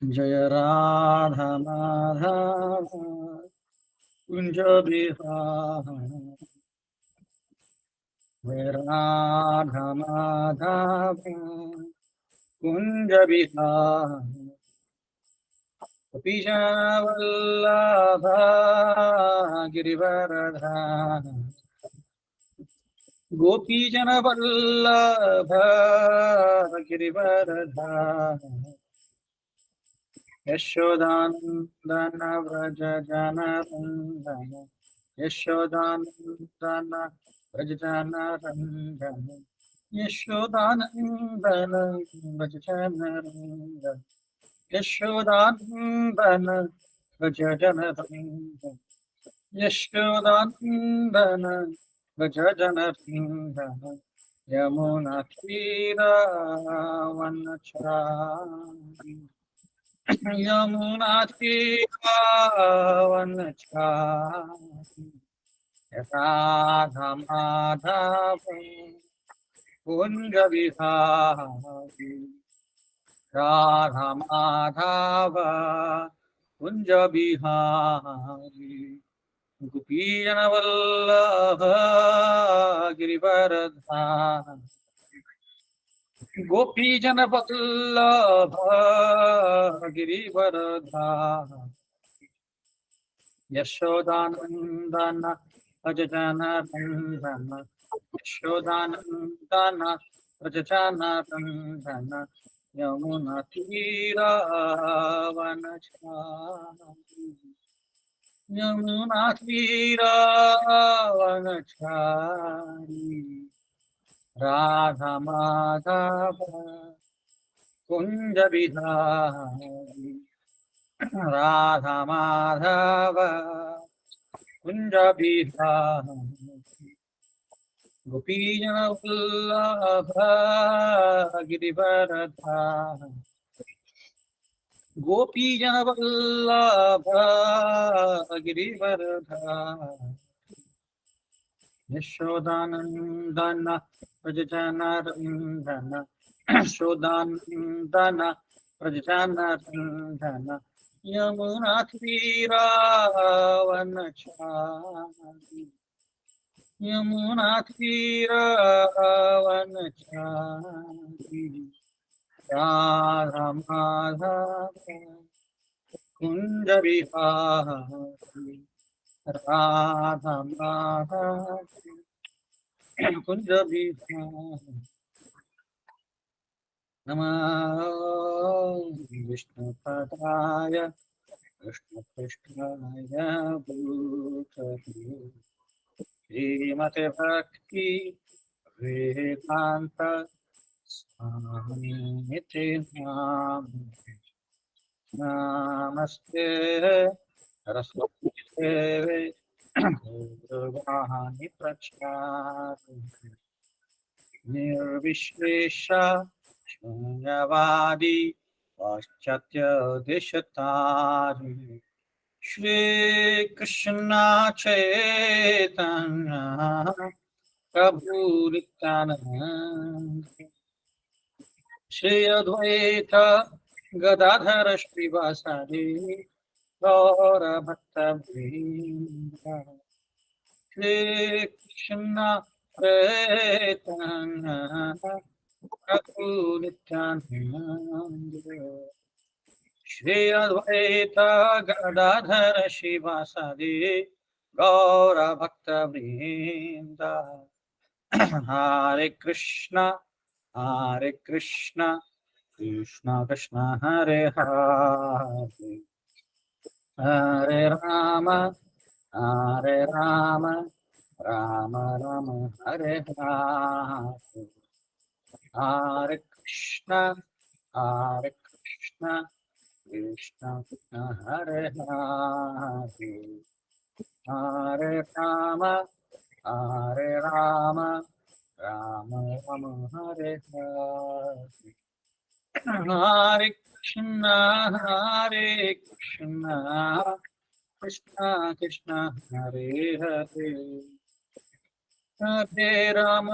जय राधा माधव कुंज बिहार। जय राधा माधव कुंज बिहार। गोपी वल्लभ गिरिवरधारी। गोपी वल्लभ गिरिवरधारी। यशोदानंदन व्रज जनरंजन। यशोदानंदन व्रज जनरंजन। यशोदानंदन व्रज जनरंजन। यशोदानंदन व्रज जनरंजन। यशोदानंदन व्रज जनरंजन। यमुना तीरावनचारि। यमुना तीरावनचारि। राधा माधव कुंज बिहारी। राधा माधव कुंज बिहारी। गोपीजन वल्लभ गिरिवरधारी। गोपीजन वल्लभ गिरिवरधारी। यशोदानंदन व्रज जनरंजन। यशोदानंदन व्रज जनरंजन। यमुना तीरावनचारि। यमुना तीरावनचारि। राधा माधव कुंज बिहारी। राधा माधव कुंज बिहारी। गोपीजन वल्लभ गिरिवरधारी। गोपीजन वल्लभ गिरिवरधारी। यशोदानंदन व्रज जनरंजन। यशोदानंदन व्रज जनरंजन। यमुना तीरावनचारि। यमुना तीरावनचारि। राधा माधव कुंज बिहारी। राधा माधव कुंज बिहारी। नमः विष्णुपदाय कृष्णपृष्ठाय भूतले श्रीमते भक्ति वेदांत स्वामिनिति नामिने। नमस्ते सरस्वती देवे गौरवाणी प्रचारिणे। निर्विशेष शून्यवादी पाश्चात्य देशतारिणे। श्री कृष्ण चैतन्य प्रभु नित्यानंद। श्री अद्वैत गदाधर श्रीवासादि गौर भक्तवृंद। श्री कृष्ण चैतन्य प्रभु नित्यानंद। श्री अद्वैत गदाधर श्रीवासादि गौर भक्तवृंद। हरे कृष्ण कृष्ण कृष्ण हरे हरे। हरे राम राम राम हरे हरे। हरे कृष्ण कृष्ण कृष्ण हरे हरे। हरे राम राम राम हरे हरे। हरे कृष्ण कृष्ण कृष्ण हरे हरे। हरे Ram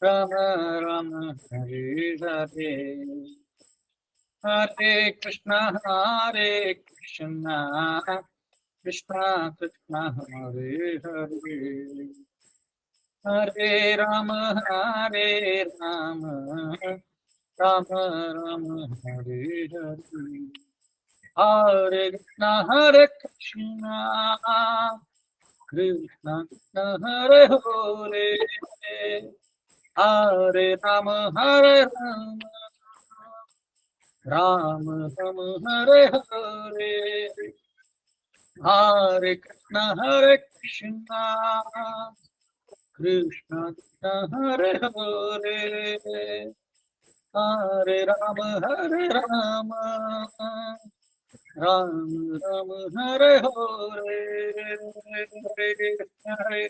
Rama Rama Hare Hare Hare Krishna Krishna Krishna Hare Hare Hare Rama Rama Rama Hare Hare Hare Krishna Krishna Krishna Hare Hare Hare Rama Rama Rama Hare Hare Hare Krishna Krishna Krishna Hare Hare Hare Rama Ram Ram Hare Hare Hare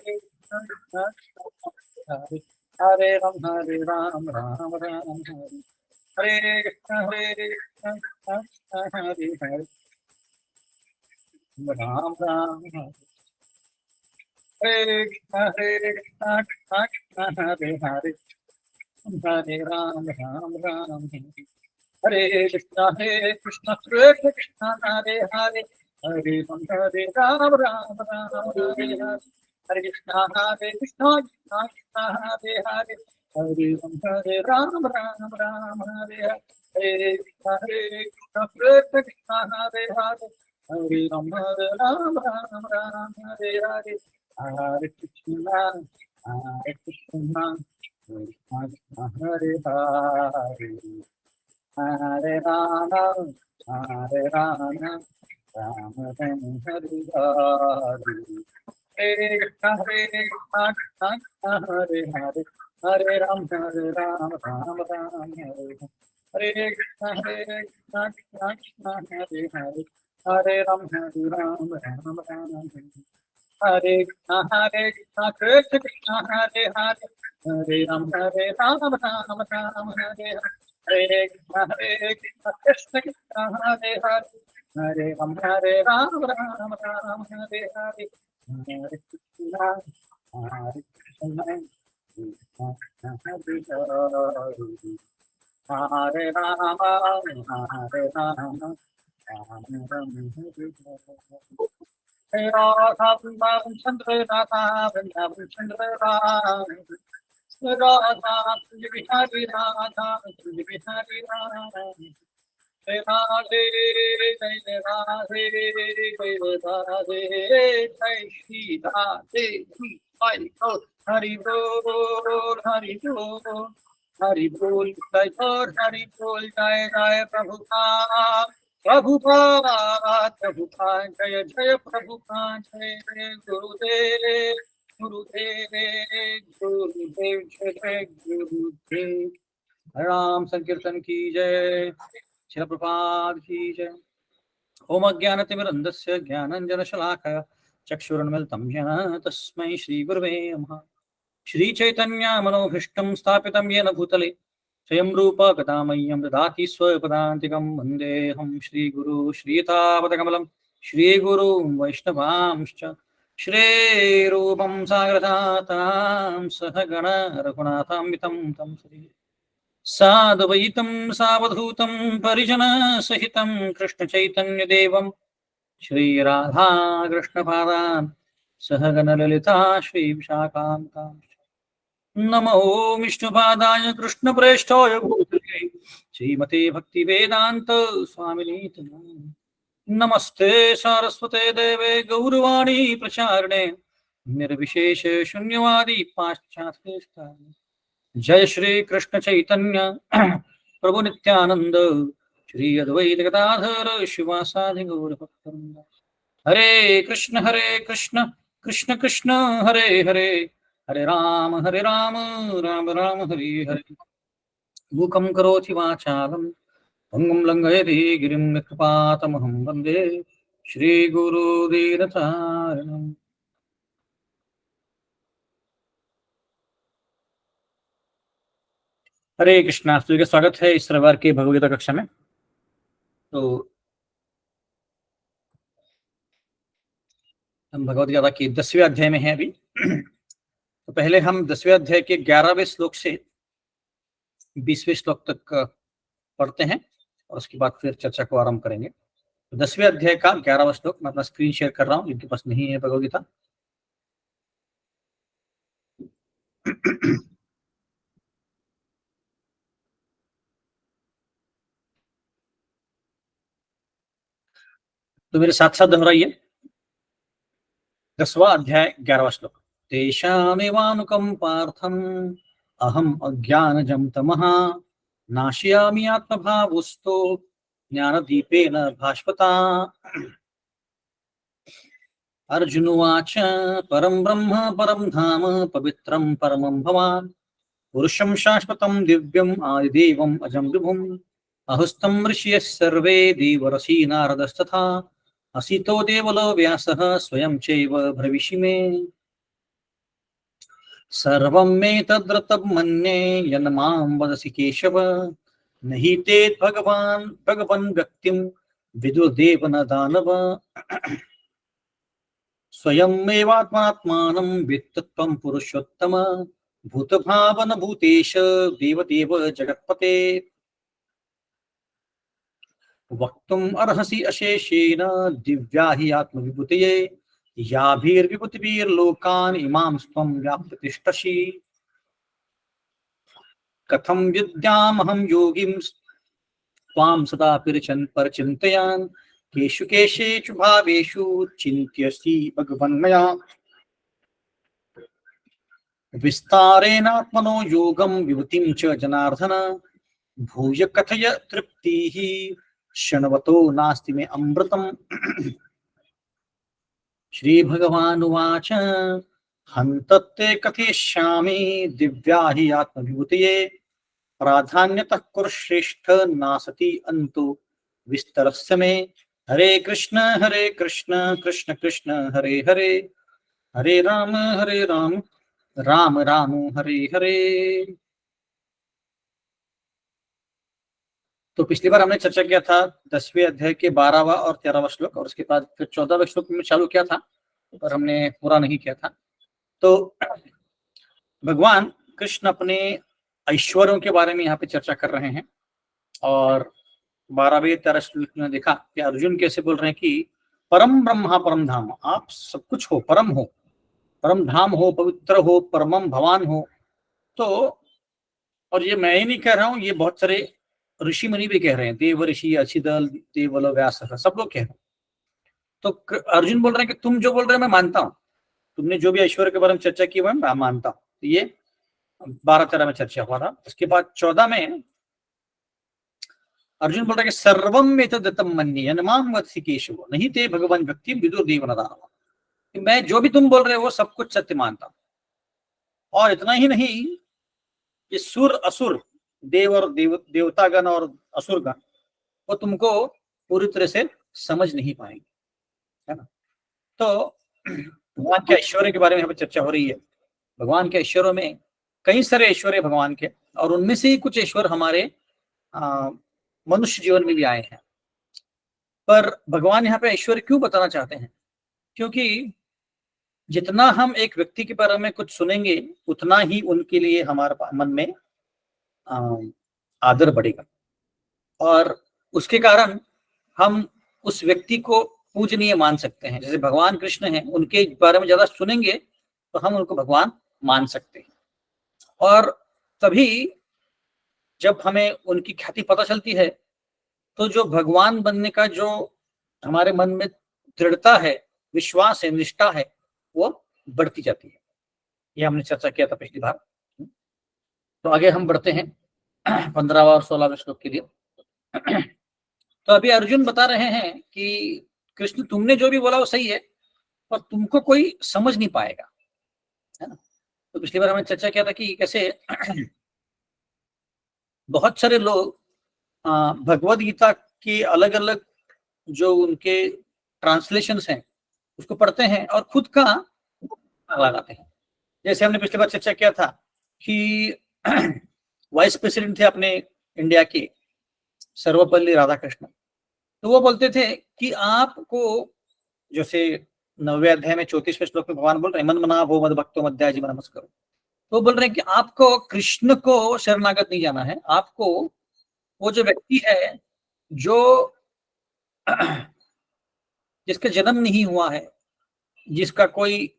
Hare Ram Ram Ram Hare Krishna Hare Hare Ram Ram Hare Krishna Hare Hare Hare Ram Ram Hare Krishna Krishna Krishna Hare Hare Hare Ram Ram Hare Hare Hare Krishna Krishna Krishna Hare Hare Hare Ram Ram Hare Hare Krishna Krishna Hare Hare Hare Ram Ram Hare Hare Hare Krishna Krishna Hare Hare Hare Rama Hare Rama Rama Rama Hare Hare Hare Krishna Hare Hare Hare Ram Ram Ram Hare Hare Krishna Krishna Hare Hare Hare Ram Ram Ram Hare Krishna Krishna Hare Hare Hare Ram Ram Ram Hare Hare Krishna Krishna Hare Hare Hare Ram Ram Ram Hare Hare Hare Krishna Krishna Hare Rama Hare Rama Rama Rama Hare Radha Vrindavan Chandra Radha Vrindavan Chandra Radha Radha Vihari Radha Vihari Radha Radhe Jai Radhe Jai Radhe Jai Shri Radhe Hari Bol Hari Bol Hari Bol Jai Hari Bol Jai Jai Prabhupada Prabhupada Prabhupada Jaya Jaya Prabhupada Jai Jai Gurudev Gurudev Gurudev Jai Gurudev Ram संकीर्तन की जय शिल प्रपाद की जय ओम अज्ञानतिमिरन्धस्य ज्ञानञ्जनशलाकया चक्षुरुन्मिलितं येन तस्मै श्रीगुरवे नमः श्रीचैतन्यमनोभीष्टं स्थापितं येन भूतले स्वयं रूप गदामह्यं ददाति स्वपदान्तिकं वन्देऽहं श्रीगुरु श्रीतापदकमलं श्रीगुरु वैष्णवांश्च श्रीरूपं साग्रजातां सहगण रघुनाथान्वितं तं श्री साद्वैतं सावधूतं परिजनसहितं कृष्णचैतन्यदेवं श्रीराधा कृष्णपादान् सहगणललिता श्रीविशाखान्तां नमो विष्णुपादाय कृष्णप्रेष्ठाय भूतले श्रीमते भक्तिवेदान्त स्वामिनीति नमस्ते सारस्वते देवे गौरवाणी प्रचारिणे निर्विशेष शून्यवादी पाश्चात्य जय श्री कृष्ण चैतन्य प्रभु नित्यानंद श्री अद्वैत गदाधर शिवासादि गौर भक्तवृंद हरे कृष्ण कृष्ण कृष्ण हरे हरे हरे राम राम राम हरे हरे मूकं करोति वाचालं भंगुं लंघयति गिरिं कृपातमहं वन्दे श्रीगुरुदीनतारिणम् हरे कृष्णा। आप सभी का स्वागत है इस रविवार की भगवगीता कक्षा में। तो हम भगवत गीता की 10वें अध्याय में हैं अभी। तो पहले हम 10वें अध्याय के 11वें श्लोक से 20वें श्लोक तक पढ़ते हैं और उसके बाद फिर चर्चा को आरंभ करेंगे। तो 10वें अध्याय का 11वां श्लोक मैं अपना स्क्रीन शेयर कर रहा हूँ, जिनके पास नहीं है भगवद्गीता। तो मेरे साथ साथ दोहराइए। 10वां अध्याय 11वां श्लोक। तेषामेवानुकंपार्थम् अहम् अज्ञानजं तमः नाशयामि आत्मभावुस्तो ज्ञानदीपेन भास्वता। अर्जुन उवाच परं ब्रह्म परं धाम पवित्रं परमं भवान् पुरुषं शाश्वतं दिव्यम् आदिदेवम् अजं विभुम् अहुस्तं ऋषयः सर्वे देवर्षि नारदस्तथा असितो देवलो व्यासः स्वयं चैव भविष्य मे। सर्वं मे तद्रतं मन्ये यन्मां वदसि केशव न हि ते भगवन् व्यक्तिं विदुर्देव न दानव स्वयमेवात्मात्मानं वित्तत्वं पुरुषोत्तम भूतभावन भूतेश देवदेव जगत्पते वक्तुम् अर्हसि अशेषेण दिव्या हि आत्मविभूतये याभिर्विभूतिभिर्लोकान् इमां त्वं व्याप्य तिष्ठसि कथं विद्यामहं योगिं त्वां सदा परचिन्तयान् केषु केशेषु भावेषु चिन्त्यसि भगवन्मया विस्तारेणात्मनो योगं विभूतिं च जनार्दन भूय कथय तृप्तिः क्षणवतो नास्ति मे अमृतम्। श्रीभगवानुवाच हन्तत्ते कथयिष्यामि दिव्या हि आत्मविभूतये प्राधान्यतः कुरु श्रेष्ठ नासति अंतो विस्तरस्य मे। हरे कृष्ण कृष्ण कृष्ण हरे हरे हरे राम राम राम हरे हरे। तो पिछली बार हमने चर्चा किया था 10वें अध्याय के 12वां और 13वां श्लोक, और उसके बाद फिर 14वें श्लोक में चालू किया था, पर हमने पूरा नहीं किया था। तो भगवान कृष्ण अपने ऐश्वर्यों के बारे में यहाँ पे चर्चा कर रहे हैं, और 12वें 13 श्लोक में देखा कि अर्जुन कैसे बोल रहे हैं कि परम ब्रह्मा परम धाम, आप सब कुछ हो, परम धाम हो, पवित्र हो, परमम भवान हो। तो और ये मैं ही नहीं कह रहा हूं, ये बहुत सारे ऋषि मुनि भी कह रहे हैं, देव ऋषि अचिदल देवल व्यास सब लोग कह रहे हैं। तो अर्जुन बोल रहे हैं कि तुम जो बोल रहे हो मैं मानता हूं, तुमने जो भी ऐश्वर्य के बारे में चर्चा की मैं मानता हूं। तो ये 12-13 में चर्चा हुआ था। उसके बाद 14 में अर्जुन बोल रहा है कि सर्वम एतद्दत्तं मन्ये यन्मां वदसि केशव नहीं ते भगवान व्यक्ति विदुर्देव न दानव, कि मैं जो भी तुम बोल रहे हो वो सब कुछ सत्य मानता हूं। और इतना ही नहीं, ये सुर असुर देव और देवतागण और असुरगण वो तुमको पूरी तरह से समझ नहीं पाएंगे, है ना। तो भगवान के ऐश्वर्य के बारे में यहाँ पे चर्चा हो रही है। भगवान के ऐश्वर्य में कई सारे ऐश्वर्य भगवान के, और उनमें से ही कुछ ऐश्वर्य हमारे मनुष्य जीवन में भी आए हैं। पर भगवान यहाँ पे ऐश्वर्य क्यों बताना चाहते हैं? क्योंकि जितना हम एक व्यक्ति के बारे में कुछ सुनेंगे उतना ही उनके लिए हमारे मन में आदर बढ़ेगा, और उसके कारण हम उस व्यक्ति को पूजनीय मान सकते हैं। जैसे भगवान कृष्ण हैं, उनके बारे में ज्यादा सुनेंगे तो हम उनको भगवान मान सकते हैं। और तभी जब हमें उनकी ख्याति पता चलती है तो जो भगवान बनने का जो हमारे मन में दृढ़ता है, विश्वास है, निष्ठा है, वो बढ़ती जाती है। ये हमने चर्चा किया था पिछली बार। तो आगे हम बढ़ते हैं 15वां और 16वें श्लोक के लिए। तो अभी अर्जुन बता रहे हैं कि कृष्ण तुमने जो भी बोला वो सही है, पर तुमको कोई समझ नहीं पाएगा, है ना। तो पिछली बार हमने चर्चा किया था कि कैसे बहुत सारे लोग भगवद गीता के अलग अलग जो उनके ट्रांसलेशंस हैं उसको पढ़ते हैं और खुद का लगाते हैं। जैसे हमने पिछली बार चर्चा किया था कि वाइस प्रेसिडेंट थे अपने इंडिया के, सर्वपल्ली राधाकृष्णन। तो वो बोलते थे कि आपको जैसे 9वें अध्याय में 34वें श्लोक में भगवान बोल रहे हैं मन मना भो मद भक्तो मध्याय जीवन नमस्कार। तो बोल रहे हैं कि आपको कृष्ण को शरणागत नहीं जाना है, आपको वो जो व्यक्ति है जो जिसका जन्म नहीं हुआ है, जिसका कोई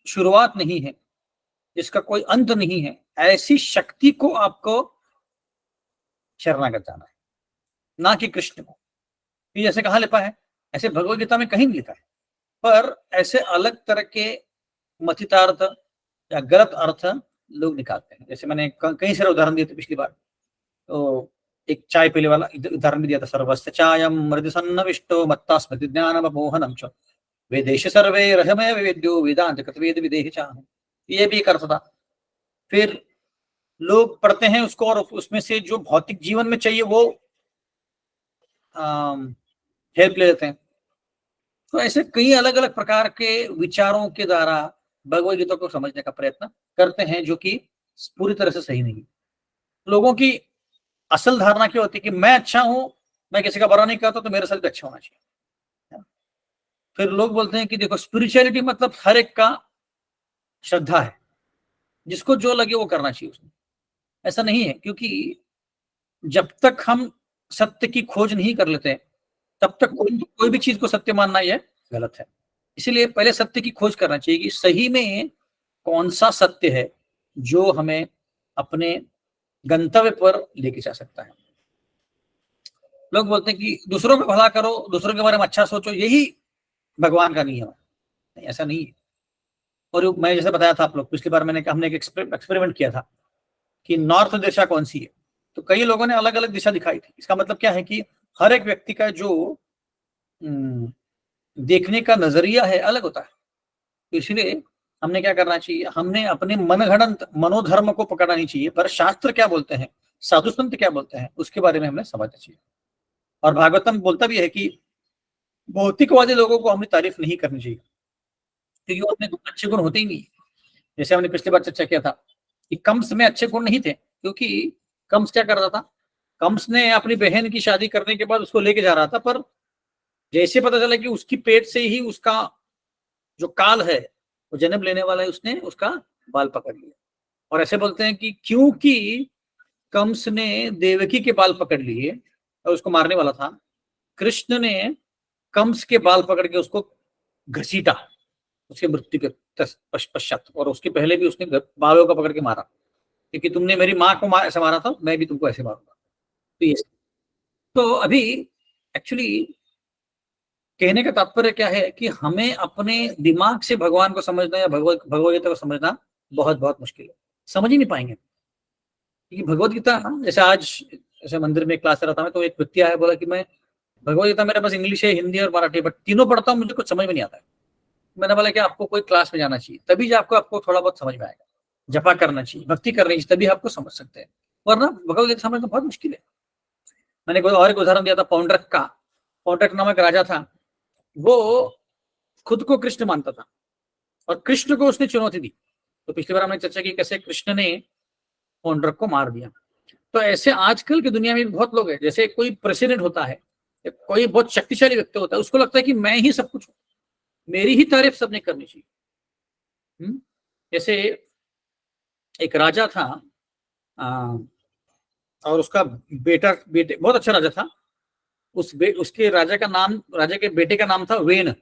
शुरुआत नहीं है, जिसका कोई अंत नहीं है, ऐसी शक्ति को आपको शरणागत जाना है, ना कि कृष्ण को। ये जैसे कहाँ लिखा है, ऐसे भगवत गीता में कहीं नहीं लिखा है, पर ऐसे अलग तरह के मथितार्थ या गलत अर्थ लोग निकालते हैं। जैसे मैंने कई सारे उदाहरण दिए थे पिछली बार, तो एक चाय पीने वाला उदाहरण भी दिया था, सर्वस्य चायम मृदु सन्नविष्टो मत्ता स्मृति ज्ञान मोहनम च वेदेश सर्वे रहमय वेद्यो वेदांत कृतवेद विदेह चाह, ये भी एक अर्थ था। फिर लोग पढ़ते हैं उसको और उसमें से जो भौतिक जीवन में चाहिए वो हेल्प ले लेते हैं। तो ऐसे कई अलग अलग प्रकार के विचारों के द्वारा भगवद गीता को समझने का प्रयत्न करते हैं, जो कि पूरी तरह से सही नहीं। लोगों की असल धारणा क्या होती है कि मैं अच्छा हूं, मैं किसी का बुरा नहीं करता, तो मेरे साथ भी अच्छा होना चाहिए। फिर लोग बोलते हैं कि देखो स्पिरिचुअलिटी मतलब हर एक का श्रद्धा है, जिसको जो लगे वो करना चाहिए उसने। ऐसा नहीं है, क्योंकि जब तक हम सत्य की खोज नहीं कर लेते तब तक कोई भी चीज को सत्य मानना यह गलत है। इसीलिए पहले सत्य की खोज करना चाहिए कि सही में कौन सा सत्य है जो हमें अपने गंतव्य पर लेके जा सकता है। लोग बोलते हैं कि दूसरों का भला करो, दूसरों के बारे में अच्छा सोचो, यही भगवान का नियम है। ऐसा नहीं है। और मैं जैसे बताया था आप लोग पिछली बार, हमने एक एक्सपेरिमेंट किया था कि नॉर्थ दिशा कौन सी है, तो कई लोगों ने अलग अलग दिशा दिखाई थी। इसका मतलब क्या है कि हर एक व्यक्ति का जो देखने का नजरिया है अलग होता है। तो इसलिए हमने क्या करना चाहिए, हमने अपने मनगढ़ंत मनोधर्म को पकड़ना नहीं चाहिए, पर शास्त्र क्या बोलते हैं, साधु संत क्या बोलते हैं, उसके बारे में हमें समझना चाहिए। और भागवतम बोलता भी है कि भौतिकवादी लोगों को हमें तारीफ नहीं करनी चाहिए, क्योंकि वो अपने अच्छे गुण होते ही नहीं। जैसे हमने पिछली बार चर्चा किया था कि कंस में अच्छे गुण नहीं थे, क्योंकि कंस क्या कर रहा था, कंस ने अपनी बहन की शादी करने के बाद उसको लेके जा रहा था, पर जैसे पता चला कि उसकी पेट से ही उसका जो काल है वो जन्म लेने वाला है, उसने उसका बाल पकड़ लिया। और ऐसे बोलते हैं कि क्योंकि कंस ने देवकी के बाल पकड़ लिए और उसको मारने वाला था, कृष्ण ने कंस के बाल पकड़ के उसको घसीटा उसके मृत्यु के पश्चात, और उसके पहले भी उसने बालों का पकड़ के मारा, क्योंकि तुमने मेरी माँ को ऐसे मारा था, मैं भी तुमको ऐसे मारूंगा। तो ये, तो अभी एक्चुअली कहने का तात्पर्य क्या है कि हमें अपने दिमाग से भगवान को समझना या भगवद गीता को समझना बहुत बहुत मुश्किल है, समझ ही नहीं पाएंगे। क्योंकि भगवद गीता, जैसे आज जैसे मंदिर में क्लास रहा था मैं, तो एक व्यक्ति आया, बोला कि मैं भगवद गीता मेरे पास इंग्लिश है, हिंदी और मराठी, बट तीनों पढ़ता हूँ, मुझे कुछ समझ में नहीं आता है। मैंने बोला कि आपको कोई क्लास में जाना चाहिए, तभी जो आपको थोड़ा बहुत समझ में आएगा। जपा करना चाहिए, भक्ति करनी चाहिए, तभी आपको समझ सकते हैं, वरना भगवद गीता समझना बहुत मुश्किल है। मैंने कोई और एक उदाहरण दिया था पौंड्रक का। पौंड्रक नामक राजा था, वो खुद को कृष्ण मानता था और कृष्ण को उसने चुनौती दी। तो पिछली बार हमने चर्चा की कैसे कृष्ण ने पौंड्रक को मार दिया। तो ऐसे आजकल की दुनिया में भी बहुत लोग हैं, जैसे कोई प्रेसिडेंट होता है, कोई बहुत शक्तिशाली व्यक्ति होता है, उसको लगता है कि मैं ही सब कुछ हूं, मेरी ही तारीफ सबने करनी चाहिए। जैसे एक राजा था, और उसका बेटे बहुत अच्छा राजा था। उसके राजा के बेटे का नाम था वेण।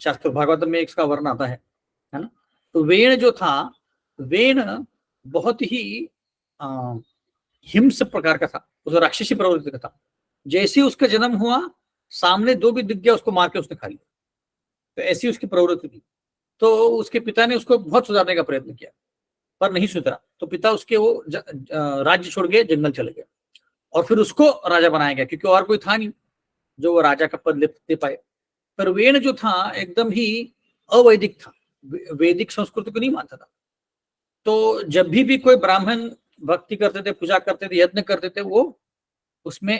शास्त्र भागवत में इसका वर्णन आता है ना। तो वेण जो था, वेण बहुत ही हिंस प्रकार का था, उसका राक्षसी प्रवृत्ति का था। जैसे उसका जन्म हुआ, सामने दो भी दिख गया, उसको मार के उसने खा लिया। तो ऐसी उसकी प्रवृत्ति थी। तो उसके पिता ने उसको बहुत सुधारने का प्रयत्न किया, पर नहीं सुधरा। तो पिता उसके वो राज्य छोड़ के जंगल चले गए, और फिर उसको राजा बनाया गया, क्योंकि और कोई था नहीं जो वो राजा का पद ले पाए। पर वेण जो था एकदम ही अवैदिक था, वैदिक संस्कृति को नहीं मानता था। तो जब भी कोई ब्राह्मण भक्ति करते थे, पूजा करते थे, यज्ञ करते थे, वो उसमें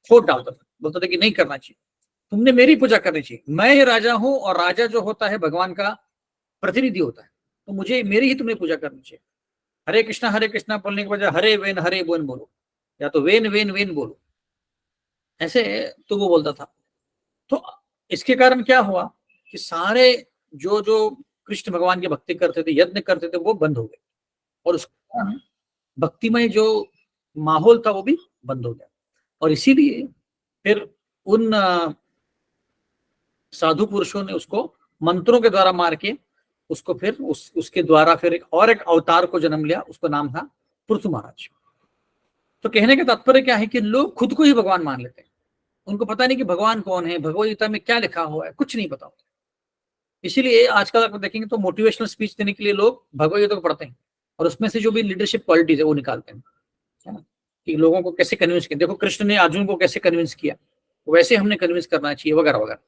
खोट डालता था, बोलता था कि नहीं करना चाहिए, तुमने मेरी पूजा करनी चाहिए, मैं ही राजा हूं, और राजा जो होता है भगवान का प्रतिनिधि होता है, तो मुझे मेरी ही तुमने पूजा करनी चाहिए। हरे कृष्णा बोलने के बजाय हरे बोन बोलो, या तो वेन वेन वेन बोलो, ऐसे तो वो बोलता था। तो इसके कारण क्या हुआ कि सारे जो जो कृष्ण भगवान की भक्ति करते थे, यज्ञ करते थे, वो बंद हो गए, और उसके कारण भक्तिमय जो माहौल था वो भी बंद हो गया। और इसीलिए फिर उन साधु पुरुषों ने उसको मंत्रों के द्वारा मार के उसको फिर उसके द्वारा फिर एक अवतार को जन्म लिया, उसका नाम था पृथु महाराज। तो कहने का तात्पर्य क्या है कि लोग खुद को ही भगवान मान लेते हैं, उनको पता नहीं कि भगवान कौन है, भगवद गीता में क्या लिखा हुआ है, कुछ नहीं पता होता। इसीलिए आजकल आप देखेंगे तो मोटिवेशनल स्पीच देने के लिए लोग भगवद गीता को पढ़ते हैं, और उसमें से जो भी लीडरशिप क्वालिटीज है वो निकालते हैं, है ना, कि लोगों को कैसे कन्विंस किया। देखो कृष्ण ने अर्जुन को कैसे कन्विंस किया, वैसे हमने कन्विंस करना चाहिए, वगैरह वगैरह।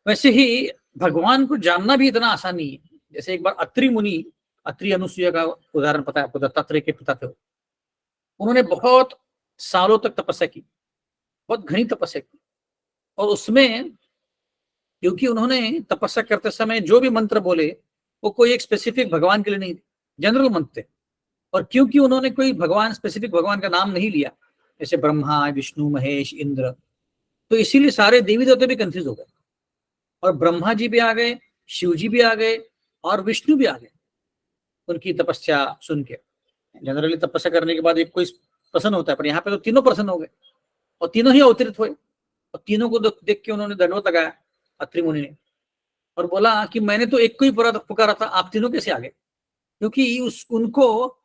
वैसे ही भगवान को जानना भी इतना आसान नहीं है। जैसे एक बार अत्रि मुनि, अत्रि अनुसुईया का उदाहरण पता है आपको, दत्तात्रेय के पिता थे वो। उन्होंने बहुत सालों तक तपस्या की, बहुत घनी तपस्या की, और उसमें क्योंकि उन्होंने तपस्या करते समय जो भी मंत्र बोले वो कोई एक स्पेसिफिक भगवान के लिए नहीं थे, जनरल मंत्र थे। और क्योंकि उन्होंने कोई भगवान, स्पेसिफिक भगवान का नाम नहीं लिया, जैसे ब्रह्मा, विष्णु, महेश, इंद्र, तो इसीलिए सारे देवी देवता भी कंफ्यूज हो गए, और ब्रह्मा जी भी आ गए, शिव जी भी आ गए, और विष्णु भी आ गए उनकी तपस्या सुन के। जनरली तपस्या करने के बाद एक कोई प्रसन्न होता है, पर यहाँ पे तो तीनों प्रसन्न हो गए, और तीनों ही अवतरित हुए, और तीनों को देख के उन्होंने दंडवत लगाया अत्रि मुनि ने, और बोला कि मैंने तो एक को ही पुकारा था, आप तीनों कैसे आ गए? क्योंकि उनको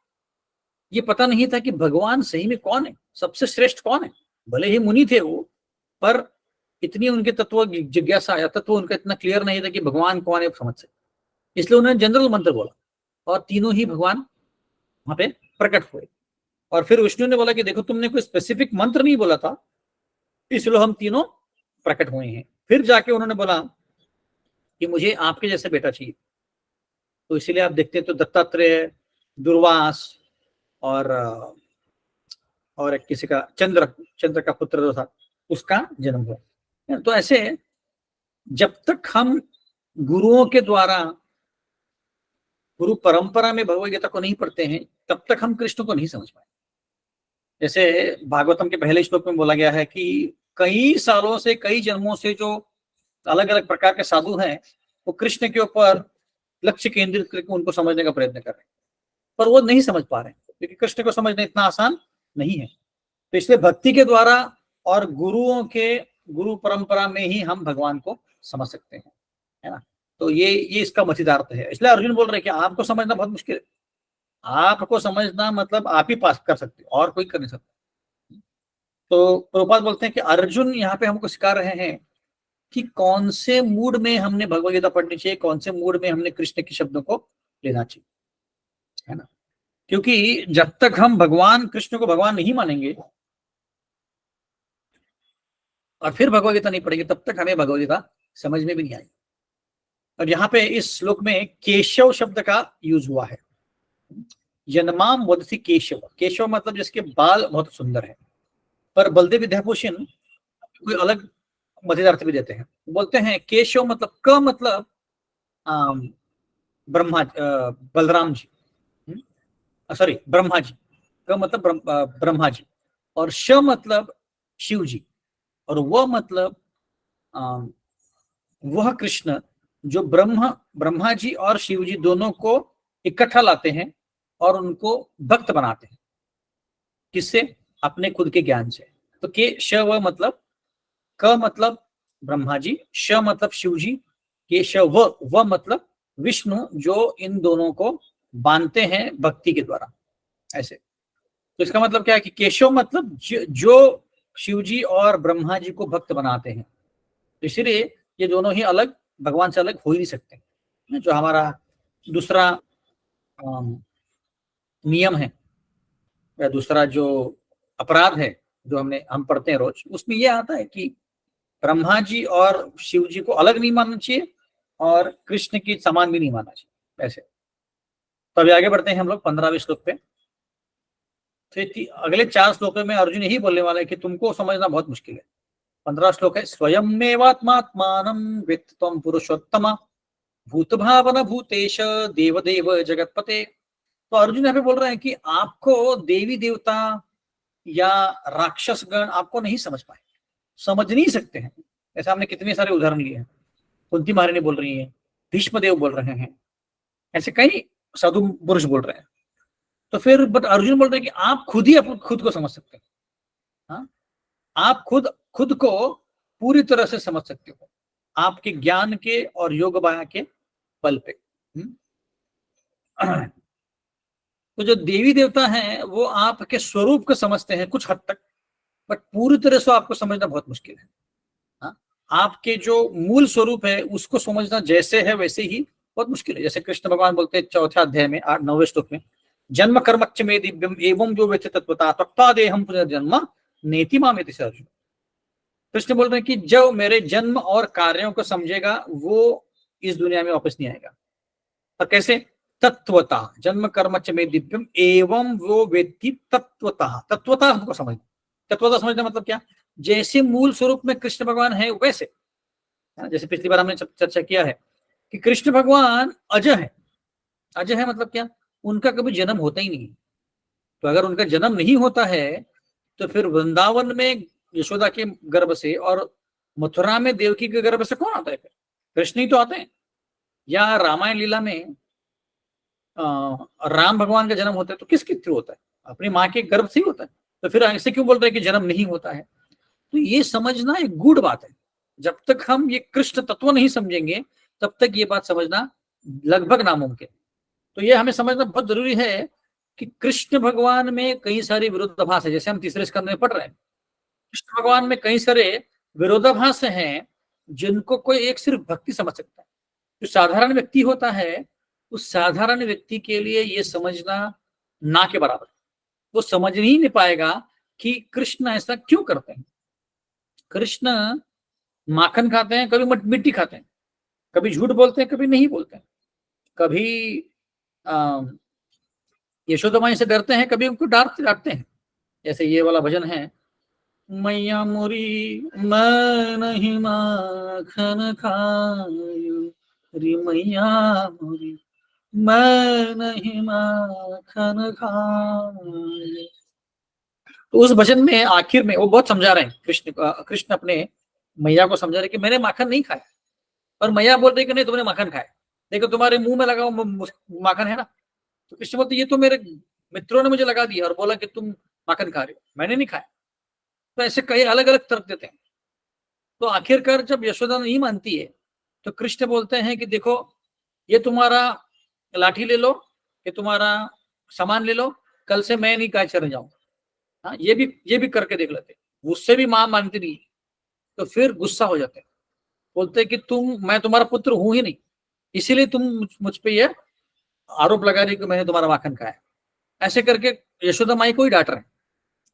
ये पता नहीं था कि भगवान सही में कौन है, सबसे श्रेष्ठ कौन है। भले ही मुनि थे वो, पर इतनी उनके तत्व जिज्ञासा या तत्व उनका इतना क्लियर नहीं था कि भगवान कौन है समझ सके। इसलिए उन्होंने जनरल मंत्र बोला, और तीनों ही भगवान वहां पे प्रकट हुए। और फिर विष्णु ने बोला कि देखो तुमने कोई स्पेसिफिक मंत्र नहीं बोला था, इसलिए हम तीनों प्रकट हुए हैं। फिर जाके उन्होंने बोला कि मुझे आपके जैसे बेटा चाहिए। तो इसीलिए आप देखते हैं तो दत्तात्रेय, दुर्वास, और एक किसी का चंद्र का पुत्र जो था उसका जन्म हुआ। तो ऐसे जब तक हम गुरुओं के द्वारा, गुरु परंपरा में भगवद गीता को नहीं पढ़ते हैं, तब तक हम कृष्ण को नहीं समझ पाए। जैसे भागवतम के पहले श्लोक में बोला गया है कि कई सालों से, कई जन्मों से जो अलग अलग प्रकार के साधु हैं, वो कृष्ण के ऊपर लक्ष्य केंद्रित करके उनको समझने का प्रयत्न कर रहे हैं, पर वो नहीं समझ पा रहे हैं, क्योंकि कृष्ण को समझना इतना आसान नहीं है। तो इसलिए भक्ति के द्वारा और गुरुओं के, गुरु परंपरा में ही हम भगवान को समझ सकते हैं, है ना। तो ये इसका मथितार्थ है। इसलिए अर्जुन बोल रहे हैं कि आपको समझना बहुत मुश्किल है, आपको समझना मतलब आप ही पास कर सकते हो और कोई कर नहीं सकता। तो प्रभुपाद बोलते हैं कि अर्जुन यहाँ पे हमको सिखा रहे हैं कि कौन से मूड में हमने भगवद गीता पढ़नी चाहिए, कौन से मूड में हमने कृष्ण के शब्दों को लेना चाहिए, है ना। क्योंकि जब तक हम भगवान कृष्ण को भगवान नहीं मानेंगे और फिर भगवद गीता नहीं पढ़ेंगे, तब तक हमें भगवद गीता समझ में भी नहीं आएगी। और यहाँ पे इस श्लोक में केशव शब्द का यूज हुआ है। जन्माम वदसी केशव, केशव मतलब जिसके बाल बहुत सुंदर है। पर बलदेव विद्याभूषण कोई अलग मजेदार अर्थ भी देते हैं, बोलते हैं केशव मतलब क मतलब ब्रह्मा, बलराम जी, सॉरी ब्रह्मा जी, क मतलब ब्रह्मा जी, और श मतलब शिव जी, और वह मतलब वह कृष्ण जो ब्रह्मा जी और शिव जी दोनों को इकट्ठा लाते हैं और उनको भक्त बनाते हैं। किससे? अपने खुद के ज्ञान से। तो के श व मतलब, क मतलब ब्रह्मा जी, श मतलब शिव जी, के श व मतलब विष्णु जो इन दोनों को बांधते हैं भक्ति के द्वारा। ऐसे तो इसका मतलब क्या है कि केशव मतलब जो शिव जी और ब्रह्मा जी को भक्त बनाते हैं। इसलिए ये दोनों ही अलग, भगवान से अलग हो ही नहीं सकते। जो हमारा दूसरा नियम है या दूसरा जो अपराध है जो हम पढ़ते हैं रोज, उसमें यह आता है कि ब्रह्मा जी और शिव जी को अलग नहीं मानना चाहिए और कृष्ण की समान भी नहीं मानना चाहिए। ऐसे तो अभी आगे बढ़ते हैं हम लोग 15वें श्लोक पे। तो अगले 4 श्लोकों में अर्जुन यही बोलने वाला है कि तुमको समझना बहुत मुश्किल है। 15 श्लोक है, स्वयं मेवात्मात्मानं वेत्ति त्वं पुरुषोत्तम भूत भावन भूतेश देवदेव जगतपते। तो अर्जुन यहाँ पे बोल रहे हैं कि आपको देवी देवता या राक्षस गण आपको नहीं समझ पाए, समझ नहीं सकते हैं। ऐसा हमने कितने सारे उदाहरण लिए हैं। कुंती महारानी बोल रही है भीष्मदेव बोल रहे हैं, ऐसे कई साधु पुरुष बोल रहे हैं। तो फिर बट अर्जुन बोल रहे हैं कि आप खुद ही खुद को समझ सकते हैं। हाँ? आप खुद खुद को पूरी तरह से समझ सकते हो आपके ज्ञान के और योग माया के बल पे। तो जो देवी देवता हैं वो आपके स्वरूप को समझते हैं कुछ हद तक, बट पूरी तरह से आपको समझना बहुत मुश्किल है। हाँ? आपके जो मूल स्वरूप है उसको समझना जैसे है वैसे ही बहुत मुश्किल है। जैसे कृष्ण भगवान बोलते हैं 4 अध्याय में 9वें श्लोक में, जन्म कर्मच्च मे दिव्यम एवं जो व्यथ तत्वता तत्ता देहम पुनर्जन्म नेति मामेति स अर्जुन। कृष्ण बोल रहे हैं कि जो मेरे जन्म और कार्यों को समझेगा वो इस दुनिया में वापस नहीं आएगा। और कैसे? तत्वता, जन्म कर्म च में दिव्यम एवं वो व्यक्ति तत्वता, तत्वता हमको समझना। तत्वता समझना मतलब क्या? जैसे मूल स्वरूप में कृष्ण भगवान है वैसे। जैसे पिछली बार हमने चर्चा किया है कि कृष्ण भगवान अजय है। अजय है मतलब क्या? उनका कभी जन्म होता ही नहीं। तो अगर उनका जन्म नहीं होता है तो फिर वृंदावन में यशोदा के गर्भ से और मथुरा में देवकी के गर्भ से कौन आता है? फिर कृष्ण ही तो आते हैं। या रामायण लीला में राम भगवान का जन्म होता है तो किसके थ्रू होता है? अपनी माँ के गर्भ से ही होता है। तो फिर ऐसे क्यों बोल रहे हैं कि जन्म नहीं होता है? तो ये समझना एक गूढ़ बात है। जब तक हम ये कृष्ण तत्व नहीं समझेंगे तब तक ये बात समझना लगभग नामुमकिन। तो ये हमें समझना बहुत जरूरी है कि कृष्ण भगवान में कई सारी विरोधाभास है। जैसे हम तीसरे स्कंद में पढ़ रहे हैं, कृष्ण भगवान में कई सारे विरोधाभास हैं जिनको कोई एक सिर्फ भक्ति समझ सकता है। जो साधारण व्यक्ति होता है उस साधारण व्यक्ति के लिए ये समझना ना के बराबर। वो समझ ही नहीं पाएगा कि कृष्ण ऐसा क्यों करते हैं। कृष्ण माखन खाते हैं, कभी मिट्टी खाते हैं, कभी झूठ बोलते हैं, कभी नहीं बोलते हैं, कभी यशोदा माई से डरते हैं, कभी उनको डांटते हैं। जैसे ये वाला भजन है, मैया मोरी मैं नहीं माखन खायो, री मैया मोरी मैं नहीं माखन खायो। तो उस भजन में आखिर में वो बहुत समझा रहे हैं, कृष्ण अपने मैया को समझा रहे कि मैंने माखन नहीं खाया। और मैया बोल रही कि नहीं तुमने माखन खाया, देखो तुम्हारे मुंह में लगा माखन है ना। तो कृष्ण बोलते ये तो मेरे मित्रों ने मुझे लगा दिया और बोला कि तुम माखन खा रहे हो, मैंने नहीं खाया। तो ऐसे कई अलग अलग तर्क देते हैं। तो आखिरकार जब यशोदा नहीं मानती है तो कृष्ण बोलते हैं कि देखो ये तुम्हारा लाठी ले लो, ये तुम्हारा सामान ले लो, कल से मैं नहीं काय चढ़ जाऊं। हाँ, ये भी करके देख लेते। उससे भी मां मानती नहीं तो फिर गुस्सा हो जाते हैं, बोलते कि मैं तुम्हारा पुत्र हूं ही नहीं, इसीलिए तुम मुझ पे ये आरोप लगा रही कि मैंने तुम्हारा माखन खाया। ऐसे करके यशोदा माई को ही डांट रहे हैं।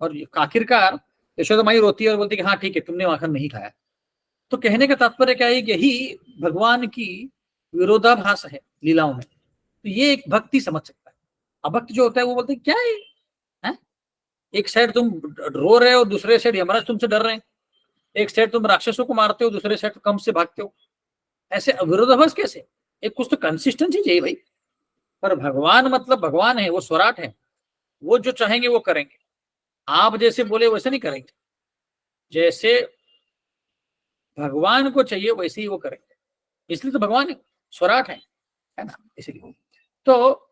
और आखिरकार यशोदा माई रोती है और बोलती कि हाँ ठीक है तुमने माखन नहीं खाया। तो कहने का तात्पर्य क्या है? यही भगवान की विरोधाभास है लीलाओं में। तो ये एक भक्ति समझ सकता है। अभक्त जो होता है वो बोलते हैं क्या है? एक साइड तुम रो रहे हो, दूसरे साइड यमराज तुमसे डर रहे हैं, एक साइड तुम राक्षसों को मारते हो, दूसरे साइड कम से भागते हो। ऐसे विरोधाभास कैसे? एक कुछ तो कंसिस्टेंसी चाहिए भाई। पर भगवान मतलब भगवान है, वो स्वराट है, वो जो चाहेंगे वो करेंगे। आप जैसे बोले वैसे नहीं करेंगे, जैसे भगवान को चाहिए वैसे ही वो करेंगे। इसलिए तो भगवान स्वराट है ना, इसलिए। तो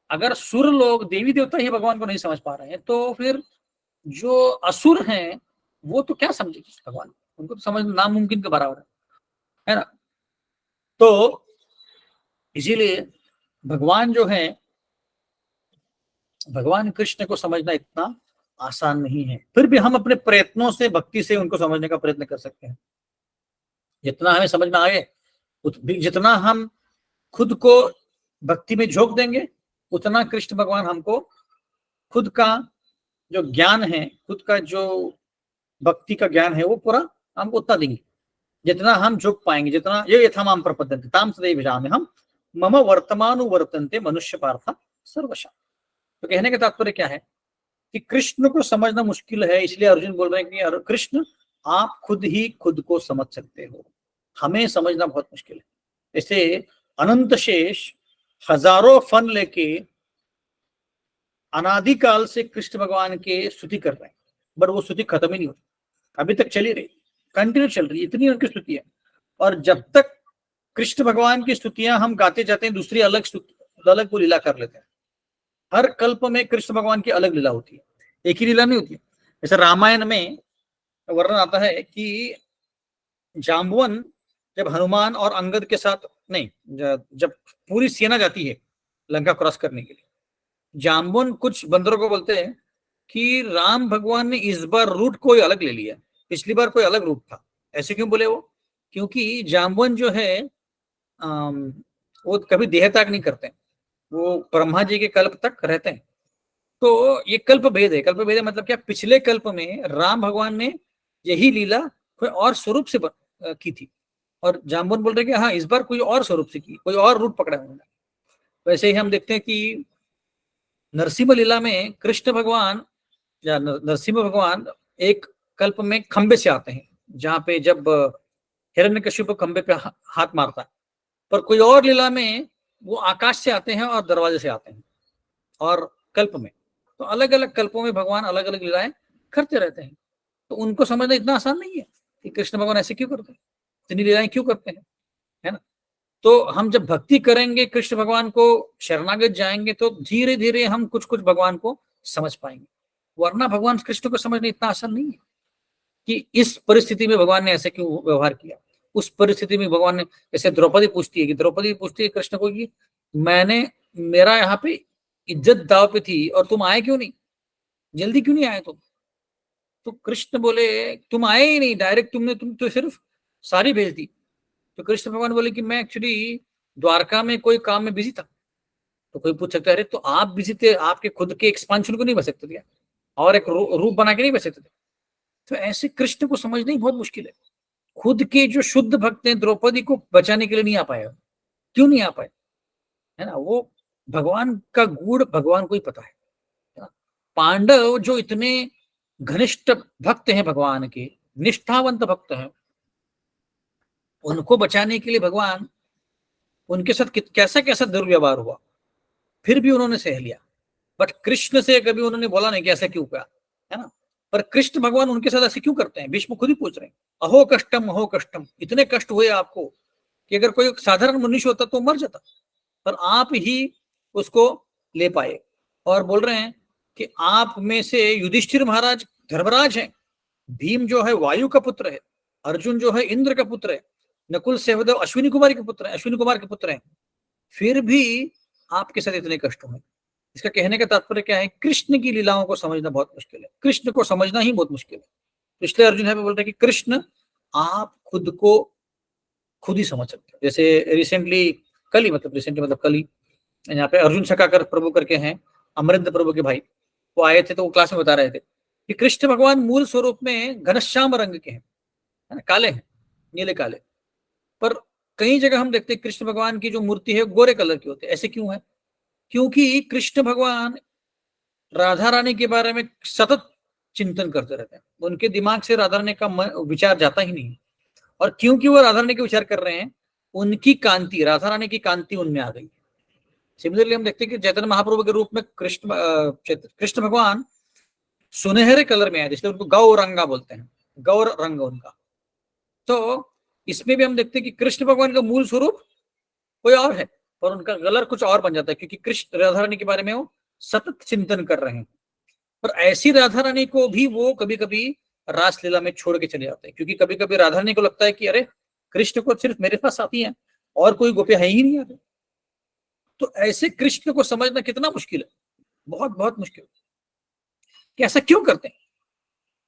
अगर सुर लोग देवी देवता ही भगवान को नहीं समझ पा रहे हैं तो फिर जो असुर हैं वो तो क्या समझेंगे भगवान? उनको तो समझ नामुमकिन के बराबर है ना। तो इसीलिए भगवान जो है, भगवान कृष्ण को समझना इतना आसान नहीं है। फिर भी हम अपने प्रयत्नों से भक्ति से उनको समझने का प्रयत्न कर सकते हैं। जितना हमें समझ में आए, जितना हम खुद को भक्ति में झोंक देंगे, उतना कृष्ण भगवान हमको खुद का जो ज्ञान है, खुद का जो भक्ति का ज्ञान है वो पूरा हमको उतना देंगे जितना हम झुक पाएंगे। जितना ये यथामाम प्रपद्यन्ते ताम तदैव भजामि हम मम वर्तमानुवर्तन्ते मनुष्य पार्थ सर्वशः। तो कहने का तात्पर्य क्या है कि कृष्ण को समझना मुश्किल है, इसलिए अर्जुन बोल रहे हैं कि कृष्ण आप खुद ही खुद को समझ सकते हो, हमें समझना बहुत मुश्किल है। जैसे अनंत शेष हजारों फन लेके अनादिकाल से कृष्ण भगवान के स्तुति कर रहे हैं, बट वो स्तुति खत्म ही नहीं होती, अभी तक चली रही, कंटिन्यू चल रही, इतनी उनकी स्तुति है। और जब तक कृष्ण भगवान की स्तुतियां हम गाते जाते हैं, दूसरी अलग अलग वो लीला कर लेते हैं। हर कल्प में कृष्ण भगवान की अलग लीला होती है, एक ही लीला नहीं होती है। जैसे रामायण में वर्णन आता है कि जाम्बवन जब हनुमान और अंगद के साथ नहीं, जब पूरी सेना जाती है लंका क्रॉस करने के लिए, जाम्बवन कुछ बंदरों को बोलते हैं कि राम भगवान ने इस बार रूट कोई अलग ले लिया, पिछली बार कोई अलग रूट था। ऐसे क्यों बोले वो? क्योंकि जाम्बवन जो है वो कभी देह त्याग नहीं करते, वो ब्रह्मा जी के कल्प तक रहते हैं। तो ये कल्प भेद है। कल्प भेद है मतलब क्या? पिछले कल्प में राम भगवान ने यही लीला कोई और स्वरूप से की थी, और जाम्बवन बोल रहे कि हाँ इस बार कोई और स्वरूप से की, कोई और रूप पकड़ा उन्होंने। वैसे ही हम देखते हैं कि नरसिंह लीला में कृष्ण भगवान या नरसिंह भगवान एक कल्प में खंबे से आते हैं, जहां पे जब हिरण्यकशिपु खंबे पे हाथ मारता है। पर कोई और लीला में वो आकाश से आते हैं और दरवाजे से आते हैं। और कल्प में तो अलग अलग कल्पों में भगवान अलग अलग लीलाएं करते रहते हैं। तो उनको समझना इतना आसान नहीं है कि कृष्ण भगवान ऐसे क्यों करते हैं, इतनी लीलाएं क्यों करते हैं, है ना। तो हम जब भक्ति करेंगे, कृष्ण भगवान को शरणागत जाएंगे, तो धीरे धीरे हम कुछ कुछ भगवान को समझ पाएंगे। वरना भगवान कृष्ण को समझना इतना आसान नहीं है कि इस परिस्थिति में भगवान ने ऐसे क्यों व्यवहार किया, उस परिस्थिति में भगवान ने, जैसे द्रौपदी पूछती है कि द्रौपदी पूछती है कृष्ण को कि मैंने, मेरा यहाँ पे इज्जत दाव पे थी और तुम आए क्यों नहीं, जल्दी क्यों नहीं आए तुम? तो कृष्ण बोले तुम आए ही नहीं डायरेक्ट, तुम तो सिर्फ सारी भेज दी। तो कृष्ण भगवान बोले कि मैं एक्चुअली द्वारका में कोई काम में बिजी था। तो कोई पूछ सकता है अरे तो आप बिजी थे, आपके खुद के एक्सपांशन को नहीं बच सकते थे और एक रूप बना के नहीं बच सकते थे? तो ऐसे कृष्ण को समझना ही बहुत मुश्किल है। खुद के जो शुद्ध भक्त हैं द्रौपदी को बचाने के लिए नहीं आ पाए। क्यों नहीं आ पाए? है ना, वो भगवान का गुण भगवान को ही पता है ना? पांडव जो इतने घनिष्ठ भक्त हैं भगवान के, निष्ठावंत भक्त हैं, उनको बचाने के लिए भगवान, उनके साथ कैसा कैसा दुर्व्यवहार हुआ, फिर भी उन्होंने सह लिया। बट कृष्ण से कभी उन्होंने बोला नहीं कि ऐसा क्यों किया, है ना। पर कृष्ण भगवान उनके साथ ऐसे क्यों करते हैं? भीष्म खुद ही पूछ रहे हैं, अहो कष्टम, इतने कष्ट हुए आपको कि अगर कोई साधारण मनुष्य होता तो मर जाता, पर आप ही उसको ले पाए। और बोल रहे हैं कि आप में से युधिष्ठिर महाराज धर्मराज हैं, भीम जो है वायु का पुत्र है, अर्जुन जो है इंद्र का पुत्र है, नकुल सहदेव अश्विनी कुमार के पुत्र हैं, अश्विनी कुमार के पुत्र हैं, फिर भी आपके साथ इतने कष्ट हुए। इसका कहने का तात्पर्य क्या है? कृष्ण की लीलाओं को समझना बहुत मुश्किल है, कृष्ण को समझना ही बहुत मुश्किल है। इसलिए अर्जुन यहाँ पे बोल रहे हैं कि कृष्ण आप खुद को खुद ही समझ सकते हो। जैसे रिसेंटली कल ही यहाँ पे अर्जुन सकाकर प्रभु करके हैं, अमरिंद प्रभु के भाई, वो आए थे तो वो क्लास में बता रहे थे कि कृष्ण भगवान मूल स्वरूप में घनश्याम रंग के हैं, है ना, काले हैं, नीले काले। पर कई जगह हम देखते हैं कृष्ण भगवान की जो मूर्ति है गोरे कलर की होती है। ऐसे क्यों है? क्योंकि कृष्ण भगवान राधा रानी के बारे में सतत चिंतन करते रहते हैं, उनके दिमाग से राधा रानी का विचार जाता ही नहीं। और क्योंकि वो राधा रानी के विचार कर रहे हैं, उनकी कांति, राधा रानी की कांति उनमें आ गई। सिमिलरली हम देखते हैं कि चैतन्य महाप्रभु के रूप में कृष्ण भगवान सुनहरे कलर में है, जिसलिए उनको गौरंगा बोलते हैं, गौर रंग उनका। तो इसमें भी हम देखते हैं कि कृष्ण भगवान का मूल स्वरूप कोई और है, और उनका कलर कुछ और बन जाता है, क्योंकि कृष्ण राधा रानी के बारे में वो सतत चिंतन कर रहे हैं। पर ऐसी राधा रानी को भी वो कभी कभी रासलीला में छोड़ के चले जाते हैं, क्योंकि कभी कभी राधा रानी को लगता है कि अरे कृष्ण को सिर्फ मेरे पास आती है और कोई गोपियां है ही नहीं आते। तो ऐसे कृष्ण को समझना कितना मुश्किल है, बहुत बहुत मुश्किल। कि ऐसा क्यों करते हैं?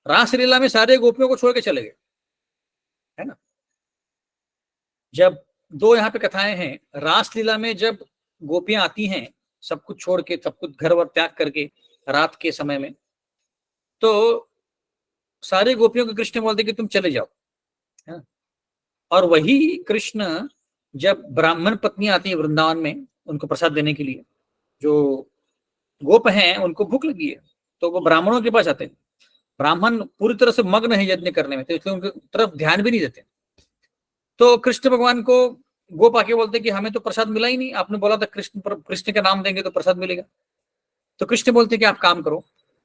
रासलीला में सारे गोपियों को छोड़ के चले गए, है ना। जब दो यहाँ पे कथाएं हैं, रासलीला में जब गोपियां आती हैं सब कुछ छोड़ के, सब कुछ घर वर त्याग करके रात के समय में, तो सारे गोपियों को कृष्ण बोलते कि तुम चले जाओ, है ना। और वही कृष्ण जब ब्राह्मण पत्नी आती है वृंदावन में उनको प्रसाद देने के लिए, जो गोप हैं उनको भूख लगी है, तो वो ब्राह्मणों के पास आते हैं। ब्राह्मण पूरी तरह से मग्न है यज्ञ करने में, तो इसलिए उनकी तरफ ध्यान भी नहीं देते। तो कृष्ण भगवान को गोप आके बोलते कि हमें तो प्रसाद मिला ही नहीं, आपने बोला था कृष्ण का नाम देंगे तो प्रसाद मिलेगा। तो कृष्ण बोलते कि आप काम करो,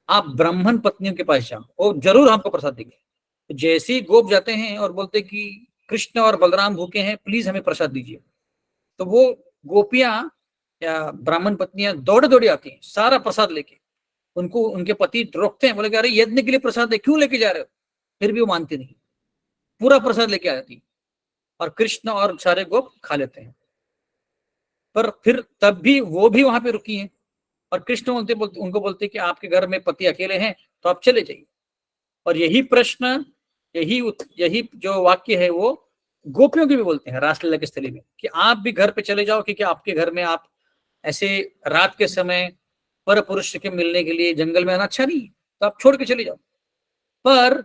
आप ब्राह्मण पत्नियों के पास जाओ, वो जरूर हमको प्रसाद देंगे। तो जैसे ही गोप जाते हैं और बोलते कि कृष्ण और बलराम भूखे हैं, प्लीज हमें प्रसाद दीजिए। तो वो गोपियां या ब्राह्मण पत्नियां दौड़े दौड़े आती हैं सारा प्रसाद लेके। उनको उनके पति रोकते हैं, बोले कि अरे यज्ञ के लिए प्रसाद है, क्यों लेके जा रहे हो? फिर भी वो मानती नहीं, पूरा प्रसाद लेके आ जाती और कृष्ण और सारे गोप खा लेते हैं। पर फिर तब भी वो भी वहां पे रुकी हैं और कृष्ण उनको बोलते कि आपके घर में पति अकेले हैं तो आप चले जाइए। और यही प्रश्न, यही जो वाक्य है वो गोपियों के भी बोलते हैं रासलीला की स्थली में, कि आप भी घर पे चले जाओ, क्योंकि आपके घर में आप ऐसे रात के समय पर पुरुष के मिलने के लिए जंगल में आना अच्छा नहीं, तो आप छोड़ के चले जाओ। पर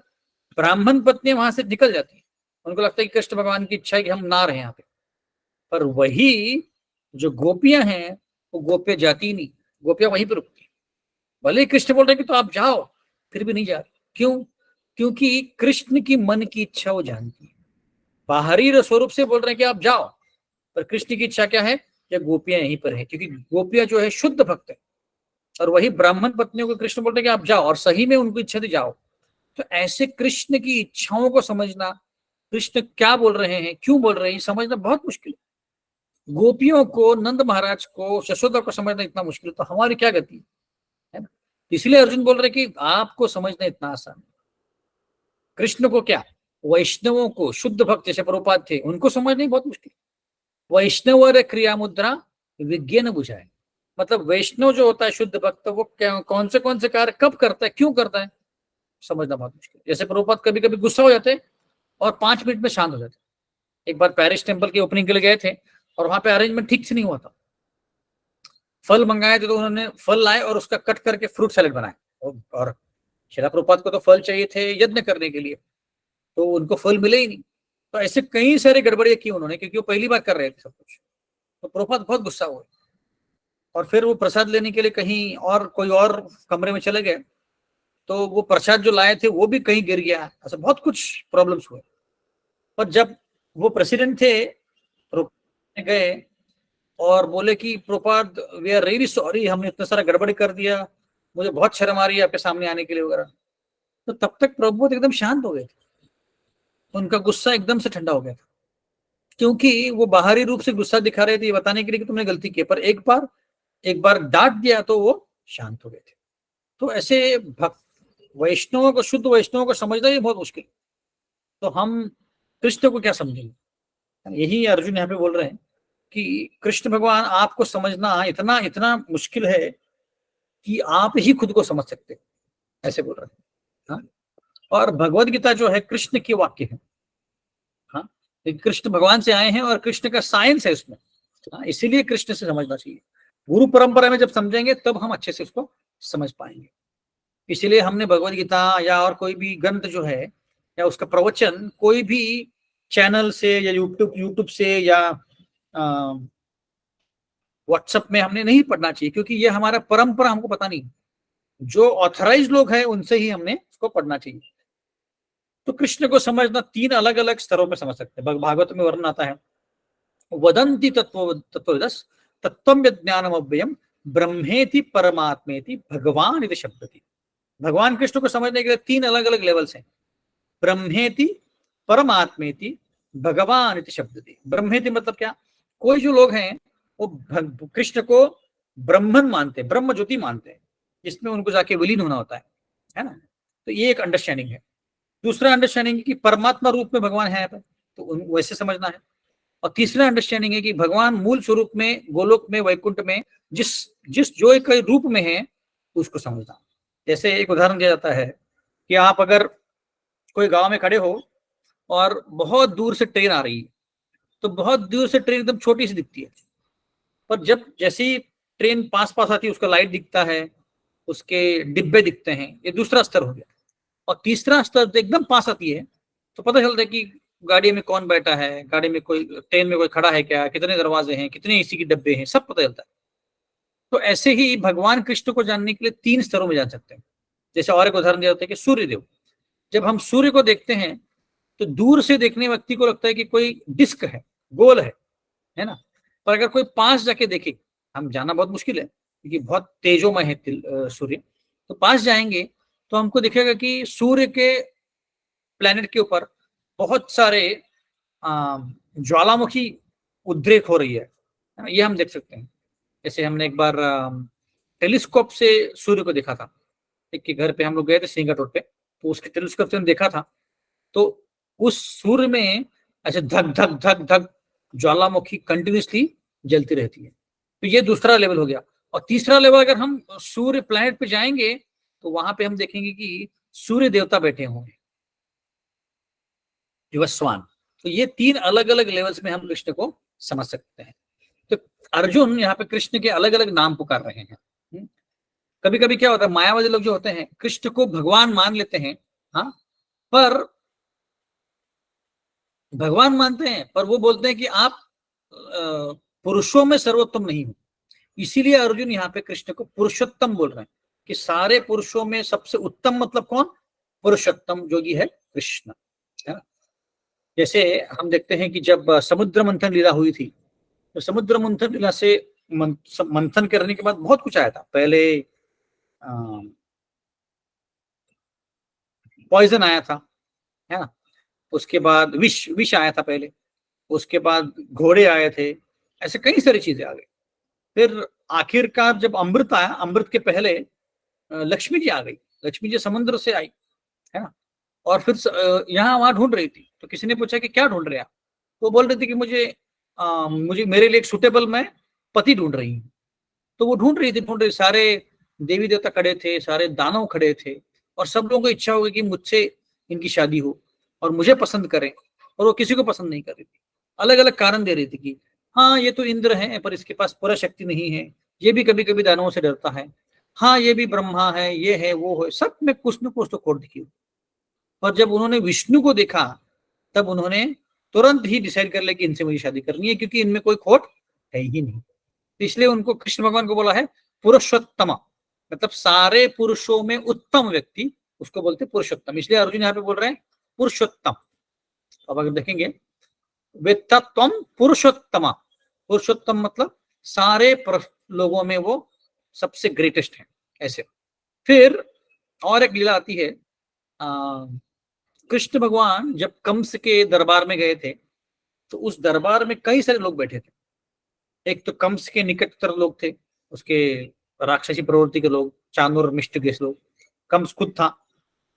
ब्राह्मण पत्नी वहां से निकल जाती है, उनको लगता है कि कृष्ण भगवान की इच्छा है कि हम ना रहे यहाँ पे। पर वही जो गोपियां हैं वो गोपियां जाती नहीं, गोपियां वहीं पर रुकती। भले ही कृष्ण बोल रहे कि तो आप जाओ, फिर भी नहीं जा रही। क्यों? क्योंकि कृष्ण की मन की इच्छा वो जानती है। बाहरी स्वरूप से बोल रहे हैं कि आप जाओ, पर कृष्ण की इच्छा क्या है? ये गोपियां यहीं पर है, क्योंकि गोपियां जो है शुद्ध भक्त है। और वही ब्राह्मण पत्नियों को कृष्ण बोलते हैं कि आप जाओ, और सही में उनको इच्छा थी जाओ। तो ऐसे कृष्ण की इच्छाओं को समझना, कृष्ण क्या बोल रहे हैं, क्यों बोल रहे हैं, समझना बहुत मुश्किल है। गोपियों को, नंद महाराज को, यशोदा को समझना इतना मुश्किल, तो हमारी क्या गति है ना? इसलिए अर्जुन बोल रहे कि आपको समझना इतना आसान। कृष्ण को क्या, वैष्णवों को, शुद्ध भक्त जैसे प्रभुपाद थे, उनको समझना ही बहुत मुश्किल। वैष्णव क्रिया मुद्रा विज्ञान बुझाए, मतलब वैष्णव जो होता है शुद्ध भक्त, वो कौन से कार्य कब करता है, क्यों करता है, समझना बहुत मुश्किल। जैसे प्रभुपाद कभी कभी गुस्सा हो जाते और 5 मिनट में शांत हो जाते। एक बार पेरिस टेम्पल की ओपनिंग के लिए गए थे और वहां पे अरेंजमेंट ठीक से नहीं हुआ था। फल मंगाए थे तो उन्होंने फल लाए और उसका कट करके फ्रूट सैलेड बनाए, और शिला प्रभुपाद को तो फल चाहिए थे यज्ञ करने के लिए, तो उनको फल मिले ही नहीं। तो ऐसे कई सारे गड़बड़ियां की उन्होंने, क्योंकि वो पहली बार कर रहे थे सब कुछ। तो प्रभुपाद बहुत गुस्सा हुए और फिर वो प्रसाद लेने के लिए कहीं और कोई और कमरे में चले गए, तो वो प्रसाद जो लाए थे वो भी कहीं गिर गया। ऐसा बहुत कुछ प्रॉब्लम्स हुए। पर जब वो प्रेसिडेंट थे, गए और बोले कि Prabhupada we are really sorry, हमने इतना सारा गड़बड़ी कर दिया, मुझे बहुत शर्म आ रही है आपके सामने आने के लिए वगैरह। तो तब तक प्रभुपाद एकदम शांत हो गए थे, उनका गुस्सा एकदम से ठंडा हो गया था। क्योंकि वो बाहरी रूप से गुस्सा दिखा रहे थे ये बताने के लिए कि तुमने गलती की, पर एक बार डांट दिया तो वो शांत हो गए थे। तो ऐसे भक्त वैष्णवों को, शुद्ध वैष्णवों को समझना ही बहुत मुश्किल। तो हम कृष्ण को क्या समझेंगे? यही अर्जुन यहाँ पे बोल रहे हैं कि कृष्ण भगवान आपको समझना इतना इतना मुश्किल है कि आप ही खुद को समझ सकते हैं, ऐसे बोल रहे हैं। हाँ? और भगवत गीता जो है कृष्ण की वाक्य है। हाँ, कृष्ण भगवान से आए हैं और कृष्ण का साइंस है उसमें। हाँ, इसीलिए कृष्ण से समझना चाहिए। गुरु परंपरा में जब समझेंगे तब हम अच्छे से उसको समझ पाएंगे। इसीलिए हमने भगवत गीता या और कोई भी ग्रंथ जो है या उसका प्रवचन कोई भी चैनल से या यूट्यूब से या व्हाट्सएप में हमने नहीं पढ़ना चाहिए, क्योंकि ये हमारा परंपरा हमको पता नहीं। जो ऑथराइज लोग हैं उनसे ही हमने इसको पढ़ना चाहिए। तो कृष्ण को समझना 3 अलग अलग स्तरों में समझ सकते हैं। भागवत में वर्णन आता है, वदंती तत्वदस तत्वम ज्ञानम अव्ययम ब्रह्मेति परमात्मेति भगवान इति शब्दति। भगवान कृष्ण को समझने के लिए 3 अलग अलग लेवल्स हैं। ब्रह्मेति परमात्मेति भगवान इति शब्दति। ब्रह्मेति मतलब क्या? कोई जो लोग हैं वो कृष्ण को ब्रह्मन मानते हैं, ब्रह्म ज्योति मानते हैं, जिसमें उनको जाके विलीन होना होता है ना? तो ये एक अंडरस्टैंडिंग है। दूसरा अंडरस्टैंडिंग है कि परमात्मा रूप में भगवान है, तो वैसे समझना है। और तीसरा अंडरस्टैंडिंग है कि भगवान मूल स्वरूप में गोलोक में, वैकुंठ में जिस जिस जो एक रूप में है उसको समझना। जैसे एक उदाहरण दिया जाता है कि आप अगर कोई गांव में खड़े हो और बहुत दूर से ट्रेन आ रही है, तो बहुत दूर से ट्रेन एकदम छोटी सी दिखती है, पर जब जैसे ही ट्रेन पास पास आती है उसका लाइट दिखता है, उसके डिब्बे दिखते हैं। ये दूसरा स्तर हो गया। और तीसरा स्तर एकदम पास आती है तो पता चलता है कि गाड़ी में कौन बैठा है, गाड़ी में कोई, ट्रेन में कोई खड़ा है क्या, कितने दरवाजे हैं, कितने एसी के डब्बे हैं, सब पता चलता है। तो ऐसे ही भगवान कृष्ण को जानने के लिए 3 स्तरों में जान सकते हैं। जैसे और एक उदाहरण दिया जाता है कि सूर्यदेव, जब हम सूर्य को देखते हैं तो दूर से देखने व्यक्ति को लगता है कि कोई डिस्क है, गोल है ना? पर अगर कोई पास जाके देखे, हम जाना बहुत मुश्किल है क्योंकि बहुत तेजोमय है सूर्य, तो पास जाएंगे तो हमको दिखेगा कि सूर्य के प्लेनेट के ऊपर बहुत सारे ज्वालामुखी उद्रेक हो रही है ना, ये हम देख सकते हैं। जैसे हमने एक बार टेलीस्कोप से सूर्य को देखा था, एक के घर पे हम लोग गए थे सिंगापुर रोड पे, तो उसके टेलीस्कोप से हमने देखा था, तो उस सूर्य में ऐसे धक धक धक धक ज्वालामुखी कंटिन्यूसली जलती रहती है। तो ये दूसरा लेवल हो गया। और तीसरा लेवल, अगर हम सूर्य प्लैनेट पे जाएंगे तो वहां पे हम देखेंगे कि सूर्य देवता बैठे होंगे, विवस्वान। तो ये तीन अलग अलग लेवल्स में हम कृष्ण को समझ सकते हैं। तो अर्जुन यहाँ पे कृष्ण के अलग अलग नाम पुकार रहे हैं। कभी कभी क्या होता है, मायावादी लोग जो होते हैं कृष्ण को भगवान मान लेते हैं, हाँ, पर भगवान मानते हैं, पर वो बोलते हैं कि आप पुरुषों में सर्वोत्तम नहीं हो। इसीलिए अर्जुन यहाँ पे कृष्ण को पुरुषोत्तम बोल रहे हैं कि सारे पुरुषों में सबसे उत्तम मतलब कौन? पुरुषोत्तम जो कि है कृष्ण, है ना। जैसे हम देखते हैं कि जब समुद्र मंथन लीला हुई थी, तो समुद्र मंथन लीला से मंथन करने के बाद बहुत कुछ आया था। पहले पॉइजन आया था, है ना। उसके बाद विष विष आया था पहले, उसके बाद घोड़े आए थे, ऐसे कई सारी चीजें आ गई। फिर आखिरकार जब अमृत आया, अमृत के पहले लक्ष्मी जी आ गई, लक्ष्मी जी समुद्र से आई, है ना। और फिर यहाँ वहां ढूंढ रही थी, तो किसी ने पूछा कि क्या ढूंढ रहे हैं आप? वो बोल रही थी कि मुझे मेरे लिए एक सुटेबल मैं पति ढूंढ रही हूँ। तो वो ढूंढ रही, सारे देवी देवता खड़े थे, सारे दानव खड़े थे, और सब लोगों को इच्छा होगी कि मुझसे इनकी शादी हो और मुझे पसंद करें, और वो किसी को पसंद नहीं कर रही थी। अलग अलग कारण दे रही थी कि हाँ ये तो इंद्र है पर इसके पास पूरा शक्ति नहीं है, ये भी कभी कभी दानवों से डरता है, हाँ ये भी ब्रह्मा है, ये है वो है, सब में कुछ न कुछ तो खोट दिखी। और जब उन्होंने विष्णु को देखा तब उन्होंने तुरंत ही डिसाइड कर लिया कि इनसे मुझे शादी करनी है, क्योंकि इनमें कोई खोट है ही नहीं। इसलिए उनको कृष्ण भगवान को बोला है पुरुषोत्तम, मतलब सारे पुरुषों में उत्तम व्यक्ति उसको बोलते पुरुषोत्तम। इसलिए अर्जुन यहाँ पे बोल रहे हैं पुरुषोत्तम। अब अगर देखेंगे वेत्तम पुरुषोत्तम, पुरुषोत्तम मतलब सारे लोगों में वो सबसे ग्रेटेस्ट है, ऐसे। फिर और एक लीला आती है, कृष्ण भगवान जब कंस के दरबार में गए थे, तो उस दरबार में कई सारे लोग बैठे थे। एक तो कंस के निकटतर लोग थे, उसके राक्षसी प्रवृत्ति के लोग, चाणूर मिष्ट के लोग, कंस खुद था।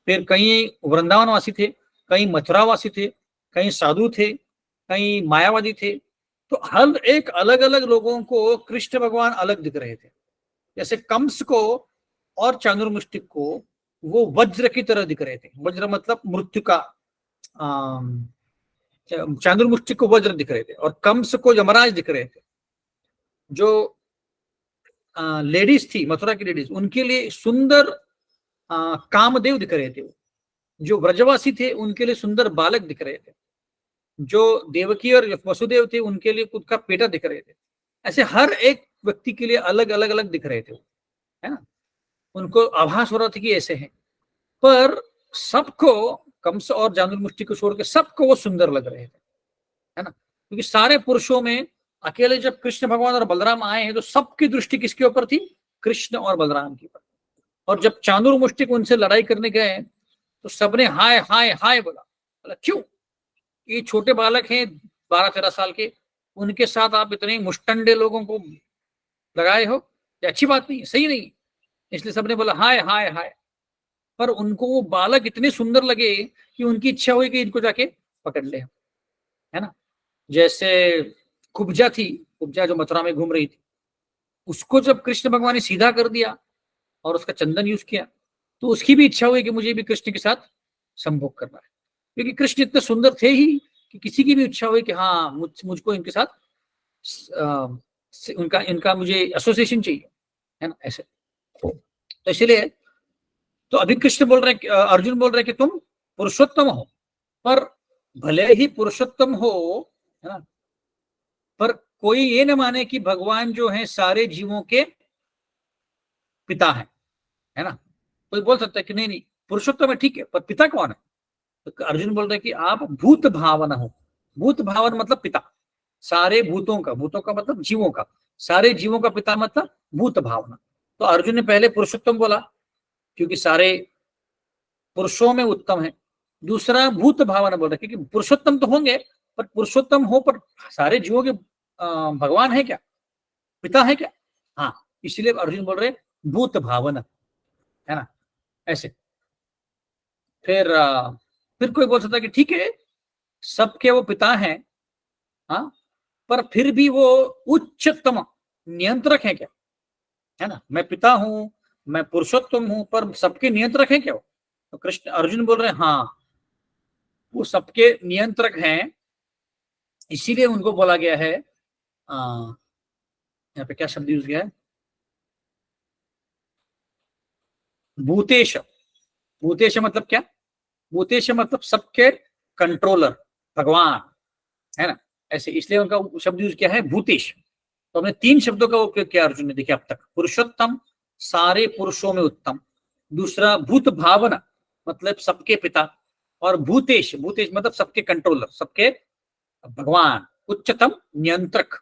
फिर कई वृंदावन वासी थे, कई मथुरा वासी थे, कई साधु थे, कई मायावादी थे। तो हर एक अलग अलग लोगों को कृष्ण भगवान अलग दिख रहे थे। जैसे कंस को और चाणूर मुष्टिक को वो वज्र की तरह दिख रहे थे, वज्र मतलब मृत्यु का, चाणूर मुष्टिक को वज्र दिख रहे थे, और कंस को यमराज दिख रहे थे। जो लेडीज थी, मथुरा की लेडीज, उनके लिए सुंदर कामदेव दिख रहे थे। जो व्रजवासी थे उनके लिए सुंदर बालक दिख रहे थे। जो देवकी और वसुदेव थे उनके लिए खुद का बेटा दिख रहे थे। ऐसे हर एक व्यक्ति के लिए अलग अलग अलग दिख रहे थे, है ना। उनको आभास हो रहा था कि ऐसे हैं, पर सबको, कंस और जानुर मुष्टि को छोड़ के सबको वो सुंदर लग रहे थे, है ना। क्योंकि सारे पुरुषों में अकेले जब कृष्ण भगवान और बलराम आए हैं तो सबकी दृष्टि किसके ऊपर थी? कृष्ण और बलराम के ऊपर। और जब चांदूर मुष्टिक उनसे लड़ाई करने गए तो सबने हाय हाय हाय बोला। बोला क्यों? ये छोटे बालक हैं 12-13 साल के, उनके साथ आप इतने मुष्टंडे लोगों को लगाए हो, ये अच्छी बात नहीं, सही नहीं। इसलिए सबने बोला हाय हाय हाय। पर उनको वो बालक इतने सुंदर लगे कि उनकी इच्छा हुई कि इनको जाके पकड़ ले, है ना। जैसे कुब्जा थी, कुब्जा जो मथुरा में घूम रही थी, उसको जब कृष्ण भगवान ने सीधा कर दिया और उसका चंदन यूज किया, तो उसकी भी इच्छा हुई कि मुझे भी कृष्ण के साथ संभोग करना है। क्योंकि कृष्ण इतने सुंदर थे ही कि किसी की भी इच्छा हुई कि हाँ मुझको इनके साथ उनका इनका मुझे एसोसिएशन चाहिए, है ना, ऐसे। तो इसलिए तो अभी कृष्ण बोल रहे हैं, अर्जुन बोल रहे हैं कि तुम पुरुषोत्तम हो, पर भले ही पुरुषोत्तम हो, है ना, पर कोई ये न माने कि भगवान जो है सारे जीवों के पिता है ना। कोई बोल सकता है कि नहीं नहीं पुरुषोत्तम है, ठीक है, पर पिता कौन है? तो अर्जुन बोल रहे हैं कि आप भूत भावन हो। भूत भावन मतलब पिता, सारे भूतों का, भूतों का मतलब जीवों का, सारे जीवों का पिता मतलब भूत भावना। तो अर्जुन ने पहले पुरुषोत्तम बोला क्योंकि सारे पुरुषों में उत्तम है। दूसरा भूत भावना बोल रहे क्योंकि पुरुषोत्तम तो होंगे पर पुरुषोत्तम हो, पर सारे जीवों के भगवान है क्या, पिता है क्या? हाँ, इसलिए अर्जुन बोल रहे भूत भावना, है ना, ऐसे। फिर कोई बोल सकता है कि ठीक है, सबके वो पिता हैं, हाँ, पर फिर भी वो उच्चतम नियंत्रक है क्या, है ना? मैं पिता हूं, मैं पुरुषोत्तम हूं, पर सबके नियंत्रक है क्या वो? तो कृष्ण अर्जुन बोल रहे हैं हाँ, वो सबके नियंत्रक हैं, इसीलिए उनको बोला गया है, यहाँ पे क्या शब्द यूज किया है, भूतेश। भूतेश मतलब क्या? भूतेश मतलब सबके कंट्रोलर, भगवान, है ना, ऐसे, इसलिए उनका शब्द यूज किया है भूतेश। तो हमने 3 शब्दों का उपयोग किया अर्जुन ने, देखिए अब तक, पुरुषोत्तम, सारे पुरुषों में उत्तम, दूसरा भूत भावना मतलब सबके पिता, और भूतेश, भूतेश मतलब सबके कंट्रोलर, सबके भगवान, उच्चतम नियंत्रक।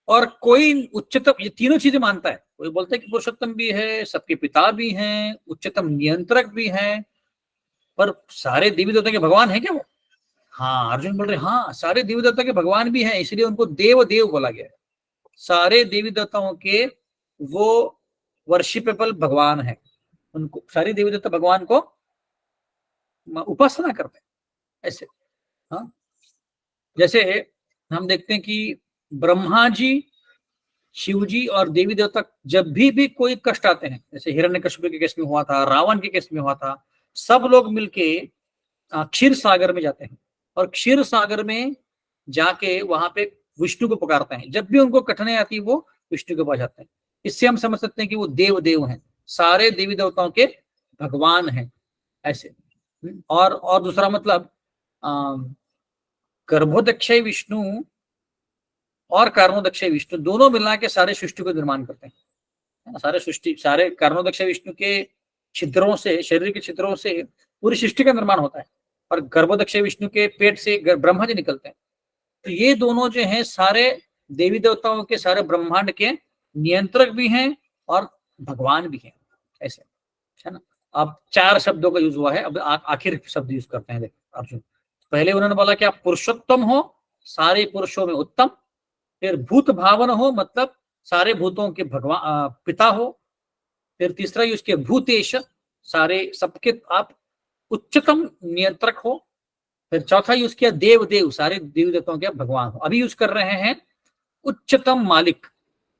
और कोई उच्चतम, ये तीनों चीजें मानता है, कोई बोलता है कि पुरुषोत्तम भी है, सबके पिता भी हैं, उच्चतम नियंत्रक भी हैं, पर सारे देवी देवता के भगवान है क्या वो? हाँ, अर्जुन बोल रहे हाँ, सारे देवी देवता के भगवान भी हैं, इसलिए उनको देव देव बोला गया है। सारे देवी देवताओं के वो वर्शिपेबल भगवान है, उनको सारे देवी देवता भगवान को उपासना करते हैं, ऐसे। हाँ, जैसे हम देखते हैं कि ब्रह्मा जी, शिव जी और देवी देवता जब भी कोई कष्ट आते हैं, जैसे हिरण्यकश्यप के केस में हुआ था, रावण के केस में हुआ था, सब लोग मिलके क्षीर सागर में जाते हैं, और क्षीर सागर में जाके वहां पे विष्णु को पुकारते हैं। जब भी उनको कठिनाई आती है वो विष्णु के पास जाते हैं। इससे हम समझ सकते हैं कि वो देव देव हैं, सारे देवी देवताओं के भगवान हैं, ऐसे। और दूसरा मतलब गर्भोदक्षय विष्णु और कारणोदक्षय विष्णु दोनों मिला के सारे सृष्टि को निर्माण करते हैं, है ना। सारे सृष्टि, सारे कारणोदक्षय विष्णु के छिद्रों से, शरीर के छिद्रों से पूरी सृष्टि का निर्माण होता है, और गर्भोदक्षय विष्णु के पेट से ब्रह्मा जी निकलते हैं। तो ये दोनों जो हैं सारे देवी देवताओं के, सारे ब्रह्मांड के नियंत्रक भी हैं और भगवान भी हैं, ऐसे, है ना। अब 4 शब्दों का यूज हुआ है, अब आखिर शब्द यूज करते हैं, देखो अर्जुन। पहले उन्होंने बोला कि आप पुरुषोत्तम हो, सारे पुरुषों में उत्तम, फिर भूत भावन हो मतलब सारे भूतों के भगवान पिता हो, फिर तीसरा यूज किया भूतेश, सारे सबके आप उच्चतम नियंत्रक हो, फिर चौथा यूज किया देव देव, सारे देवी देवताओं के भगवान हो। अभी यूज कर रहे हैं उच्चतम मालिक।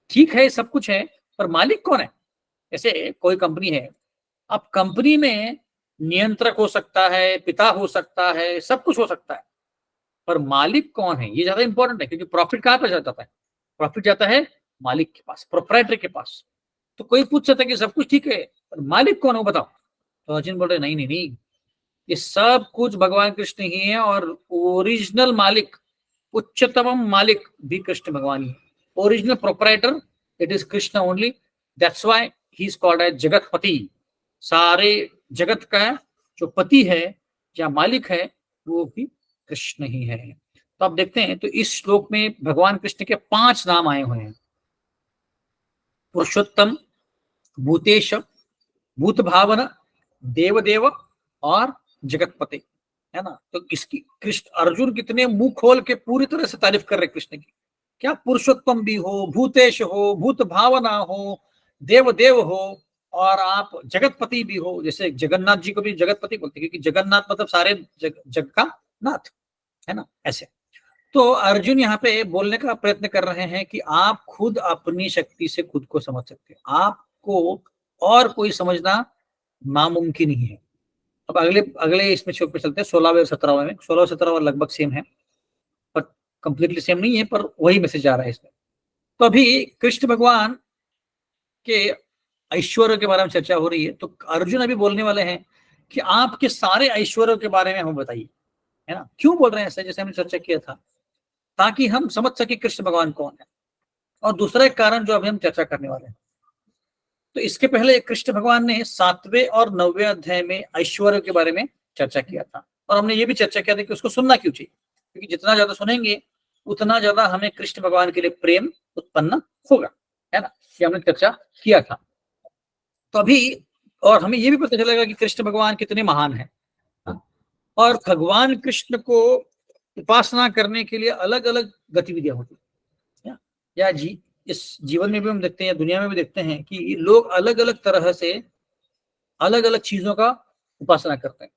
ठीक है, सब कुछ है, पर मालिक कौन है? जैसे कोई कंपनी है, अब कंपनी में नियंत्रक हो सकता है, पिता हो सकता है, सब कुछ हो सकता है, पर मालिक कौन है ये ज्यादा इंपॉर्टेंट है, क्योंकि प्रॉफिट कहां पर जाता है? प्रॉफिट जाता है मालिक के पास, प्रोप्राइटर के पास। तो कोई पूछ सकता है कि सब कुछ ठीक है, पर मालिक कौन है बताओ? तो अर्जुन बोल रहे नहीं नहीं नहीं, ये सब कुछ भगवान कृष्ण ही है, और ओरिजिनल मालिक, उच्चतम मालिक भी कृष्ण भगवान ही है। Original proprietor it is Krishna only, that's why he is called as Jagatpati. सारे जगत का जो पति है या मालिक है वो भी कृष्ण ही है। तो आप देखते हैं, तो इस श्लोक में भगवान कृष्ण के 5 नाम आए हुए हैं, पुरुषोत्तम, भूतेश, भूत भावन, देवदेव और जगतपति, है ना। तो इसकी कृष्ण अर्जुन कितने मुंह खोल के पूरी तरह से तारीफ कर रहे कृष्ण की, क्या पुरुषोत्तम भी हो, भूतेश हो, भूत भावना हो, देव देव हो, और आप जगतपति भी हो। जैसे जगन्नाथ जी को भी जगतपति बोलते हैं, क्योंकि जगन्नाथ मतलब सारे जग का नाथ, है ना, ऐसे। तो अर्जुन यहाँ पे बोलने का प्रयत्न कर रहे हैं कि आप खुद अपनी शक्ति से खुद को समझ सकते हैं, आपको और कोई समझना नामुमकिन ही है। अब अगले अगले इसमें श्लोक पे चलते हैं, 16वें और 17वें में। 16 17 लगभग सेम है, पर कंप्लीटली सेम नहीं है, पर वही मैसेज आ रहा है इसमें। तो अभी कृष्ण भगवान के ऐश्वर्य के बारे में चर्चा हो रही है, तो अर्जुन अभी बोलने वाले हैं कि आपके सारे ऐश्वर्यों के बारे में हमें बताइए, है ना। क्यों बोल रहे हैं ऐसे, जैसे हमने चर्चा किया था, ताकि हम समझ सके कृष्ण भगवान कौन है। और दूसरा एक कारण जो अभी हम चर्चा करने वाले हैं, तो इसके पहले कृष्ण भगवान ने 7वें और 9वें अध्याय में ऐश्वर्य के बारे में चर्चा किया था, और हमने ये भी चर्चा किया था कि उसको सुनना क्यों चाहिए, क्योंकि जितना ज्यादा सुनेंगे उतना ज्यादा हमें कृष्ण भगवान के लिए प्रेम उत्पन्न होगा, है ना। ये हमने चर्चा किया था। तो अभी और हमें ये भी पता चलेगा कि कृष्ण भगवान कितने महान हैं, और भगवान कृष्ण को उपासना करने के लिए अलग अलग गतिविधियां होती हैं, या इस जीवन में भी हम देखते हैं या दुनिया में भी देखते हैं कि लोग अलग अलग तरह से अलग अलग चीजों का उपासना करते हैं,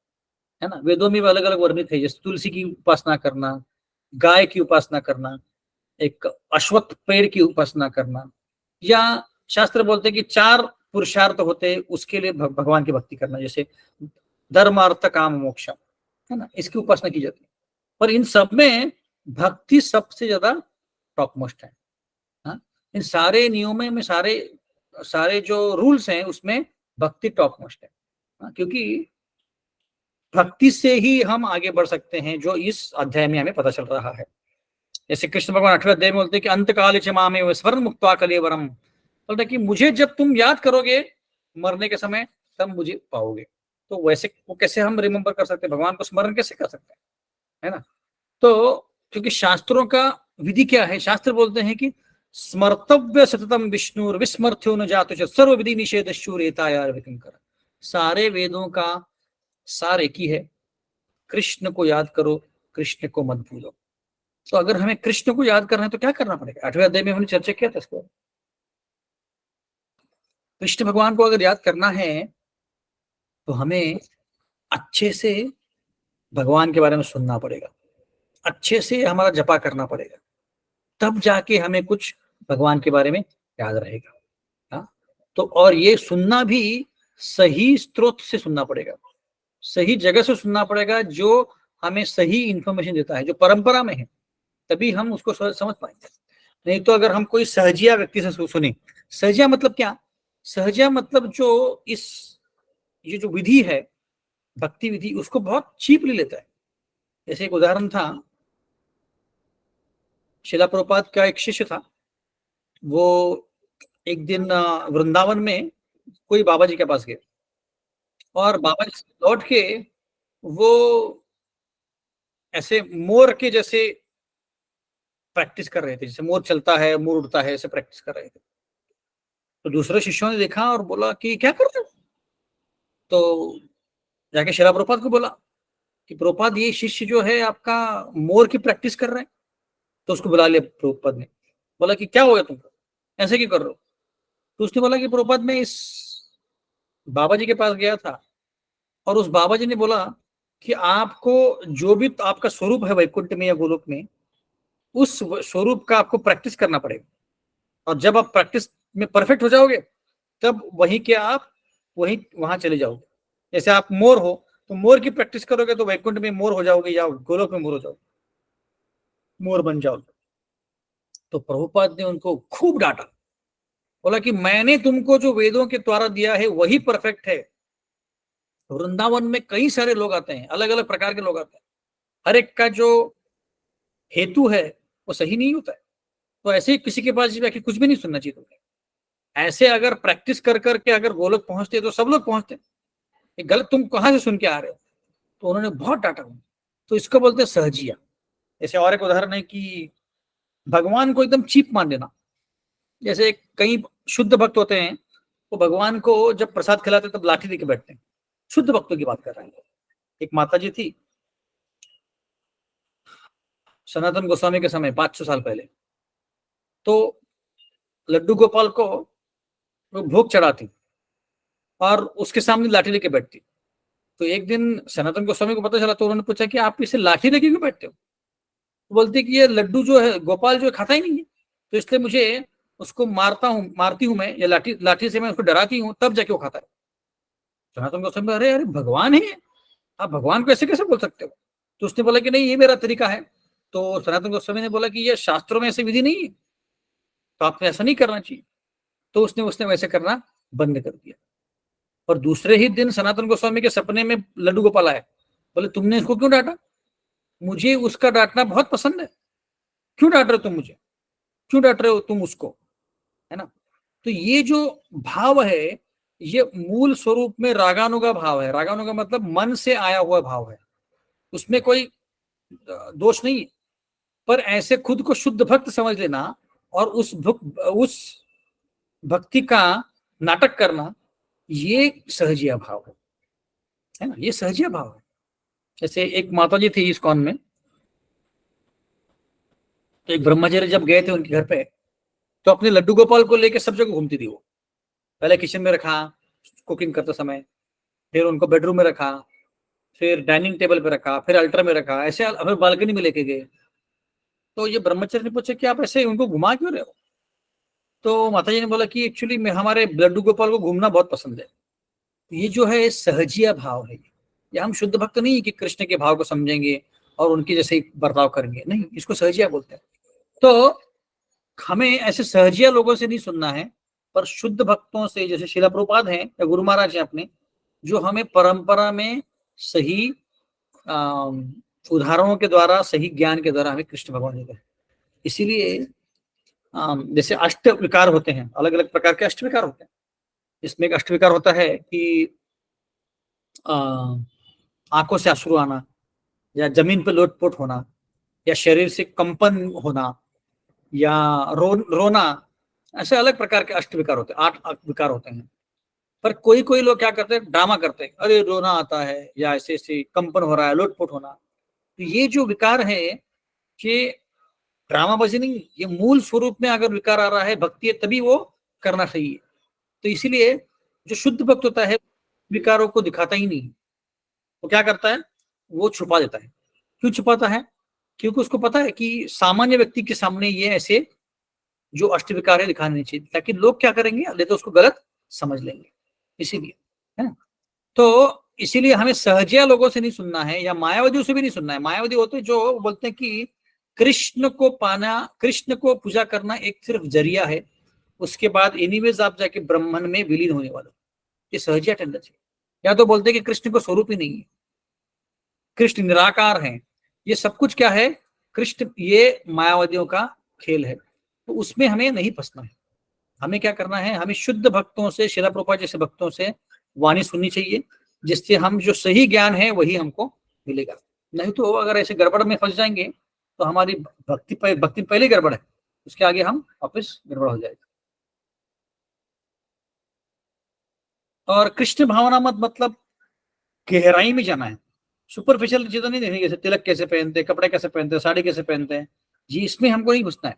है ना। वेदों में भी अलग अलग वर्णित है, जैसे तुलसी की उपासना करना, गाय की उपासना करना, एक अश्वत्थ पेड़ की उपासना करना, या शास्त्र बोलते हैं कि 4 पुरुषार्थ होते हैं उसके लिए भगवान की भक्ति करना, जैसे धर्म अर्थ काम मोक्ष, है ना, इसकी उपासना की जाती है। पर इन सब में भक्ति सबसे ज्यादा टॉप मोस्ट है। हाँ? इन सारे नियमों में सारे सारे जो रूल्स हैं उसमें भक्ति टॉप मोस्ट है। हाँ? क्योंकि भक्ति से ही हम आगे बढ़ सकते हैं, जो इस अध्याय में हमें पता चल रहा है। जैसे कृष्ण भगवान 8वें अध्याय में बोलते हैं कि अंत काल च मामे स्वर्ण मुक्त्वा कलेवरम, बोलते कि मुझे जब तुम याद करोगे मरने के समय तब मुझे पाओगे। तो वैसे वो कैसे हम रिमेम्बर कर सकते हैं, भगवान को स्मरण कैसे कर सकते हैं, है ना। तो क्योंकि शास्त्रों का विधि क्या है, शास्त्र बोलते हैं कि स्मर्तव्य सततम विष्णु विस्मर्थ्यो न जातु सर्व विधि निषेध शूरेतायार विकिंकर। सारे वेदों का सार एक ही है, कृष्ण को याद करो, कृष्ण को मत भूलो। तो अगर हमें कृष्ण को याद करना है तो क्या करना पड़ेगा, 8वें अध्याय में हमने चर्चा किया था इसको। कृष्ण भगवान को अगर याद करना है तो हमें अच्छे से भगवान के बारे में सुनना पड़ेगा, अच्छे से हमारा जपा करना पड़ेगा, तब जाके हमें कुछ भगवान के बारे में याद रहेगा। हाँ? तो और ये सुनना भी सही स्रोत से सुनना पड़ेगा, सही जगह से सुनना पड़ेगा, जो हमें सही इंफॉर्मेशन देता है, जो परंपरा में है, तभी हम उसको समझ पाएंगे। नहीं तो अगर हम कोई सहजिया व्यक्ति से सुने, सहजिया मतलब क्या, सहजिया मतलब जो ये जो विधि है, भक्ति विधि, उसको बहुत चीपली लेता है। जैसे एक उदाहरण था, शिला प्रभुपाद का एक शिष्य था, वो एक दिन वृंदावन में कोई बाबा जी के पास गए, और बाबा जी से लौट के वो ऐसे मोर के जैसे प्रैक्टिस कर रहे थे, जैसे मोर चलता है, मोर उड़ता है, ऐसे प्रैक्टिस कर रहे थे। तो दूसरे शिष्यों ने देखा और बोला कि क्या कर रहे हो। तो जाके शिला प्रभुपाद को बोला कि प्रभुपाद ये शिष्य जो है आपका मोर की प्रैक्टिस कर रहे हैं। तो उसको बुला लिया प्रभुपाद ने, बोला कि क्या हो गया तुमको, ऐसे क्यों कर रहे हो। तो उसने बोला कि प्रभुपाद मैं इस बाबा जी के पास गया था, और उस बाबा जी ने बोला कि आपको जो भी आपका स्वरूप है वैकुंठ में या गोलोक में, उस स्वरूप का आपको प्रैक्टिस करना पड़ेगा, और जब आप प्रैक्टिस में परफेक्ट हो जाओगे तब वहीं के आप वहीं वहां चले जाओगे। जैसे आप मोर हो तो मोर की प्रैक्टिस करोगे तो वैकुंठ में मोर हो जाओगे, या गोलोक में मोर हो जाओगे, मोर बन जाओगे। तो प्रभुपाद ने उनको खूब डांटा, बोला कि मैंने तुमको जो वेदों के द्वारा दिया है वही परफेक्ट है। वृंदावन में कई सारे लोग आते हैं, अलग अलग प्रकार के लोग आते हैं, हर एक का जो हेतु है वो सही नहीं होता है। तो ऐसे ही किसी के पास जाके कुछ भी नहीं सुनना चाहिए तुम्हें। ऐसे अगर प्रैक्टिस कर करके अगर वो लोग पहुंचते तो सब लोग पहुंचते, ये गलत तुम कहां से सुन के आ रहे हो। तो उन्होंने बहुत डांटा। तो इसको बोलते हैं सहजिया। जैसे और एक उदाहरण है कि भगवान को एकदम चीप मान लेना। जैसे कई शुद्ध भक्त होते हैं, वो भगवान को जब प्रसाद खिलाते तब लाठी लेके बैठते हैं। शुद्ध भक्तों की बात कर रहे हैं। एक माता जी थी, सनातन गोस्वामी के समय 500 साल पहले, तो लड्डू गोपाल को वो भोग चढ़ाती और उसके सामने लाठी लेके बैठती। तो एक दिन सनातन गोस्वामी को पता चला, तो उन्होंने पूछा कि आप इसे लाठी लेके क्यों बैठते हो। तो बोलते कि ये लड्डू जो है गोपाल जो है खाता ही नहीं है, तो इसलिए मुझे उसको मारती हूँ मैं, या लाठी लाठी से मैं उसको डराती हूँ, तब जाके वो खाता है। सनातन गोस्वामी, अरे अरे भगवान है, आप भगवान को ऐसे कैसे बोल सकते हो। तो उसने बोला कि नहीं ये मेरा तरीका है। तो सनातन गोस्वामी ने बोला कि ये शास्त्रों में ऐसी विधि नहीं है, तो आपने ऐसा नहीं करना चाहिए। तो उसने उसने वैसे करना बंद कर दिया। और दूसरे ही दिन सनातन गोस्वामी के सपने में लड्डू गोपाल आया, बोले तुमने इसको क्यों डांटा, मुझे उसका डांटना बहुत पसंद है, क्यों डांट रहे हो तुम मुझे, क्यों डांट रहे हो तुम उसको, है ना। तो ये जो भाव है, ये मूल स्वरूप में रागानुगा भाव है। रागानुगा मतलब मन से आया हुआ भाव है, उसमें कोई दोष नहीं है। पर ऐसे खुद को शुद्ध भक्त समझ लेना और उस भक्ति का नाटक करना, ये सहजिया भाव है ना, ये सहजिया भाव है। जैसे एक माता जी थी इस्कॉन में, तो एक ब्रह्मचारी जब गए थे उनके घर पे, तो अपने लड्डू गोपाल को लेके सब जगह घूमती थी वो। पहले किचन में रखा कुकिंग करते समय, फिर उनको बेडरूम में रखा, फिर डाइनिंग टेबल पे रखा, फिर अल्टर में रखा, ऐसे फिर बालकनी में लेके गए। तो ये ब्रह्मचारी ने पूछा कि आप ऐसे उनको घुमा क्यों रहे हो? तो माता जी ने बोला कि एक्चुअली मैं हमारे लड्डू गोपाल को घूमना बहुत पसंद है। ये जो है सहजिया भाव है। ये हम शुद्ध भक्त नहीं कि कृष्ण के भाव को समझेंगे और उनके जैसे ही बर्ताव करेंगे, नहीं, इसको सहजिया बोलते हैं। तो हमें ऐसे सहजिया लोगों से नहीं सुनना है, पर शुद्ध भक्तों से, जैसे शिला प्रभुपाद हैं या गुरु महाराज हैं अपने, जो हमें परंपरा में सही उदाहरणों के द्वारा, सही ज्ञान के द्वारा हमें कृष्ण भगवान देते हैं। इसीलिए जैसे अष्ट विकार होते हैं, अलग अलग प्रकार के अष्ट विकार होते हैं। इसमें एक अष्ट विकार होता है कि आंखों से अश्रु आना, या जमीन पर लोटपोट होना, या शरीर से कंपन होना, या रोना। ऐसे अलग प्रकार के अष्ट विकार होते हैं, 8 विकार होते हैं। पर कोई कोई लोग क्या करते हैं, ड्रामा करते हैं, अरे रोना आता है, या ऐसे ऐसे कंपन हो रहा है, लोटपोट होना। तो ये जो विकार है, ये ड्रामाबाजी नहीं, ये मूल स्वरूप में अगर विकार आ रहा है, भक्ति है, तभी वो करना सही है। तो इसीलिए जो शुद्ध भक्त होता है विकारों को दिखाता ही नहीं, वो क्या करता है, वो छुपा देता है। क्यों छुपाता है? क्योंकि उसको पता है कि सामान्य व्यक्ति के सामने ये ऐसे जो अष्ट विकार है दिखाने नहीं चाहिए, ताकि लोग क्या करेंगे, ले तो उसको गलत समझ लेंगे, इसीलिए, है ना। तो इसीलिए हमें सहजिया लोगों से नहीं सुनना है, या मायावादियों से भी नहीं सुनना है। मायावादी होते हैं जो बोलते हैं कि कृष्ण को पाना, कृष्ण को पूजा करना एक सिर्फ जरिया है, उसके बाद एनीवेज आप जाके ब्रह्मन में विलीन होने वाले। ये सहजिया टेंडेंसी। या तो बोलते हैं कि कृष्ण को स्वरूप ही नहीं है, कृष्ण निराकार है, ये सब कुछ क्या है, कृष्ण, ये मायावादियों का खेल है। तो उसमें हमें नहीं फंसना है। हमें क्या करना है, हमें शुद्ध भक्तों से, शिला प्रभुपाद जैसे भक्तों से वाणी सुननी चाहिए, जिससे हम जो सही ज्ञान है वही हमको मिलेगा। नहीं तो अगर ऐसे गड़बड़ में फंस जाएंगे तो हमारी भक्ति पहले गड़बड़ है, उसके आगे हम वापस गड़बड़ हो जाएगा। और कृष्ण भावना मत मतलब गहराई में जाना है, सुपरफिशियल चीजें नहीं देखनी, जैसे तिलक कैसे पहनते हैं, कपड़े कैसे पहनते हैं, साड़ी कैसे पहनते हैं, जी इसमें हमको नहीं घुसना है।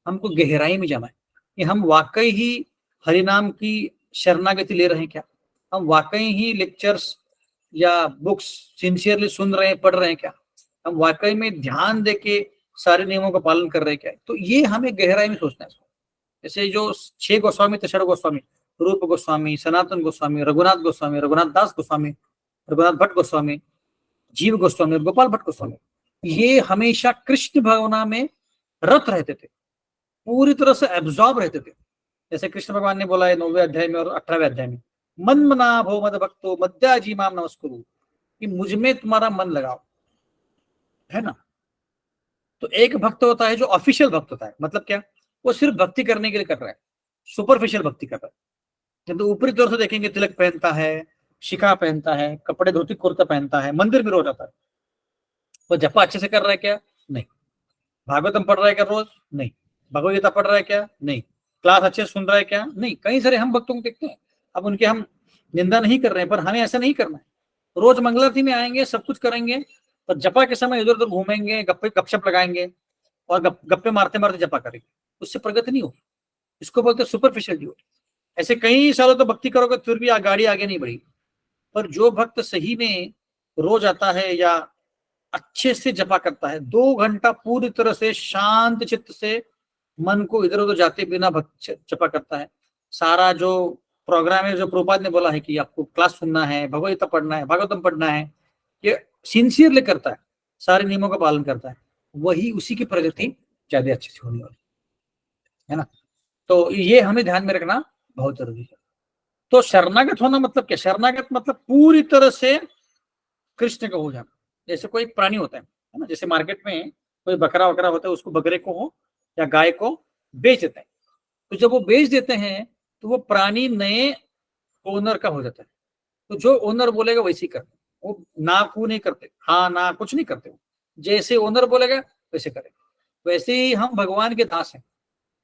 हमको गहराई में जाना है कि हम वाकई ही हरिनाम की शरणागति ले रहे हैं क्या, हम वाकई ही लेक्चर्स या बुक्स सिंसियरली सुन रहे हैं, पढ़ रहे हैं क्या, हम वाकई में ध्यान देके सारे नियमों का पालन कर रहे हैं क्या। तो ये हमें गहराई में सोचना है। जैसे जो 6 गोस्वामी थे, 6 गोस्वामी, रूप गोस्वामी, सनातन गोस्वामी, रघुनाथ गोस्वामी, रघुनाथ दास गोस्वामी, रघुनाथ भट्ट गोस्वामी, जीव गोस्वामी और गोपाल भट्ट गोस्वामी, ये हमेशा कृष्ण भावना में रत रहते थे, पूरी तरह से एब्जॉर्ब रहते थे। जैसे कृष्ण भगवान ने बोला है 9वें अध्याय में और 18वें अध्याय में, मन मना भो मद भक्तो मद्याजी माम नमस्कुरु, कि मुझ में तुम्हारा मन लगाओ, है ना। तो एक भक्त होता है जो ऑफिशियल भक्त होता है, मतलब क्या, वो सिर्फ भक्ति करने के लिए कर रहा है, सुपरफिशियल भक्ति कर रहा है। जब तो ऊपरी तौर से देखेंगे, तिलक पहनता है, शिखा पहनता है, कपड़े धोती कुर्ता पहनता है, मंदिर में रोज आता है, वो जपा अच्छे से कर रहा है क्या? नहीं। भागवतम पढ़ रहा है क्या रोज? नहीं। भगवद गीता पढ़ रहा है क्या? नहीं। क्लास अच्छे से सुन रहा है क्या? नहीं। कई सारे हम भक्तों को देखते हैं, अब उनके हम निंदा नहीं कर रहे हैं, पर हमें ऐसा नहीं करना है। रोज मंगलारती में आएंगे, सब कुछ करेंगे, पर जपा के समय इधर उधर घूमेंगे, गप्पे गपशप लगाएंगे और गप्पे मारते मारते जपा करेंगे, उससे प्रगति नहीं होगी। इसको बोलते हैं सुपरफिशियल ड्यूटी। ऐसे कई सालों तो भक्ति करोगे फिर भी गाड़ी आगे नहीं बढ़ी। पर जो भक्त सही में रोज आता है या अच्छे से जपा करता है, 2 घंटा पूरी तरह से शांत चित्त से मन को इधर उधर जाते बिना भक्त जपा करता है, सारा जो प्रोग्राम है, जो प्रभुपाद ने बोला है कि आपको क्लास सुनना है, भगवदगीता पढ़ना है, भागवतम पढ़ना है, ये सिंसियरली करता है, सारे नियमों का पालन करता है, वही उसी की प्रगति ज्यादा अच्छी से होने वाली है ना। तो ये हमें ध्यान में रखना बहुत जरूरी है। तो शरणागत होना मतलब क्या? शरणागत मतलब पूरी तरह से कृष्ण का हो जाना। जैसे कोई प्राणी होता है ना, जैसे मार्केट में कोई बकरा वकरा होता है, उसको बकरे को हो या गाय को बेच देते हैं। तो जब वो बेच देते हैं तो वो प्राणी नए ओनर का हो जाता है। तो जो ओनर बोलेगा वैसे ही करते, वो ना कू नहीं करते, हाँ ना कुछ नहीं करते, जैसे ओनर बोलेगा वैसे करेंगे। वैसे ही हम भगवान के दास हैं,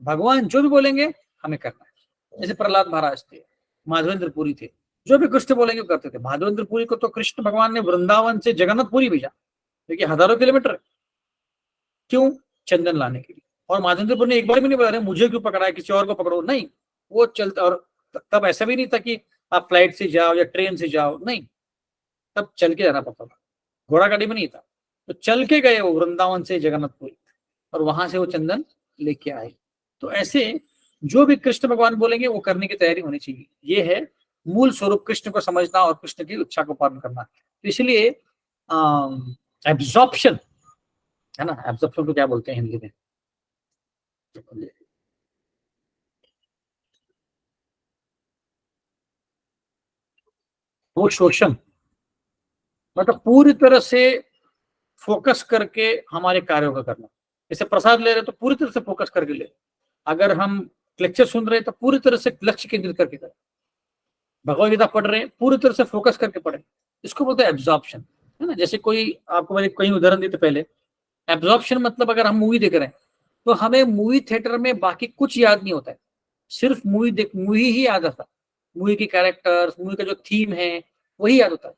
भगवान जो भी बोलेंगे हमें करना है। जैसे प्रहलाद महाराज थे, माधवेंद्र पुरी थे, जो भी कृष्ण बोलेंगे वो करते थे। माधवेंद्र पुरी को तो कृष्ण भगवान ने वृंदावन से जगन्नाथपुरी भेजा, देखिए हजारों किलोमीटर। क्यों? चंदन लाने के लिए। और माधवेंद्रपुर ने एक बार भी नहीं बोला अरे मुझे क्यों पकड़ा है, किसी और को पकड़ो, नहीं। वो चलता, और तब ऐसा भी नहीं था कि आप फ्लाइट से जाओ या ट्रेन से जाओ, नहीं, तब चल के जाना पड़ता था, घोड़ा गाड़ी में नहीं था। तो चल के गए वो वृंदावन से जगन्नाथपुरी, और वहां से वो चंदन लेके आए। तो ऐसे जो भी कृष्ण भगवान बोलेंगे वो करने की तैयारी होनी चाहिए। ये है मूल स्वरूप, कृष्ण को समझना और कृष्ण की इच्छा को पालन करना। तो इसलिए एब्जॉर्प्शन है ना, एब्जॉर्प्शन को क्या बोलते हैं हिंदी में, वो शोषण, मतलब पूरी तरह से फोकस करके हमारे कार्यों का करना। जैसे प्रसाद ले रहे तो पूरी तरह से फोकस करके ले, अगर हम लेक्चर सुन रहे हैं तो पूरी तरह से लक्ष्य केंद्रित करके करें, भगवत गीता पढ़ रहे हैं पूरी तरह से फोकस करके पढ़े, इसको बोलते हैं एब्जॉर्प्शन, है ना। जैसे कोई, आपको मैंने कई उदाहरण दिए थे पहले। एब्जॉर्प्शन मतलब अगर हम मूवी देख रहे हैं तो हमें मूवी थिएटर में बाकी कुछ याद नहीं होता है, सिर्फ मूवी ही याद आता है, मूवी की कैरेक्टर्स, मूवी का जो थीम है वही याद होता है।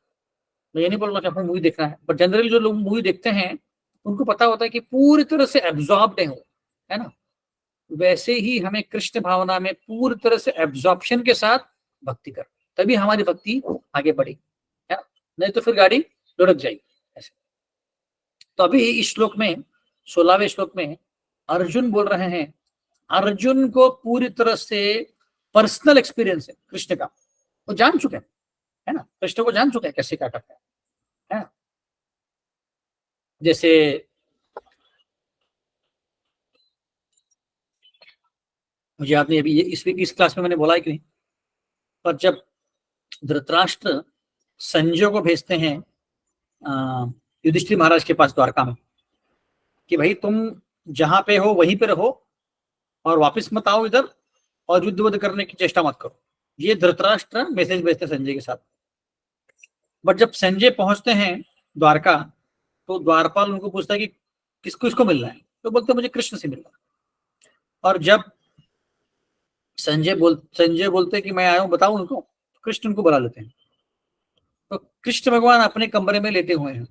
मैं ये नहीं बोल रहा कि आपको मूवी देखना है, पर जनरली जो लोग मूवी देखते हैं उनको पता होता है कि पूरी तरह से एब्जॉर्ब्ड है वो, है ना। वैसे ही हमें कृष्ण भावना में पूरी तरह से एब्जॉर्प्शन के साथ भक्ति कर, तभी हमारी भक्ति आगे बढ़ेगी, है ना, नहीं तो फिर गाड़ी लुढ़क जाएगी ऐसे। तो अभी इस श्लोक में, 16वें श्लोक में अर्जुन बोल रहे हैं, अर्जुन को पूरी तरह से पर्सनल एक्सपीरियंस है कृष्ण का, वो जान चुके हैं, है ना, कृष्ण को जान चुके हैं कैसे क्या करते हैं, है ना। जैसे मुझे याद नहीं अभी ये इस क्लास में मैंने बोला है कि नहीं, पर जब धृतराष्ट्र संजय को भेजते हैं युधिष्ठिर महाराज के पास द्वारका में कि भाई तुम जहां पे हो वहीं पे रहो और वापस मत आओ इधर, और युद्ध वुद्ध करने की चेष्टा मत करो, ये धृतराष्ट्र मैसेज भेजते संजय के साथ। बट जब संजय पहुंचते हैं द्वारका, तो द्वारपाल उनको पूछता है कि किसको किसको मिलना है, तो बोलते मुझे कृष्ण से मिलना। और जब संजय बोलते कि मैं आया हूं बताऊं उनको, तो कृष्ण उनको बुला लेते हैं। तो कृष्ण भगवान अपने कमरे में लेटे हुए हैं,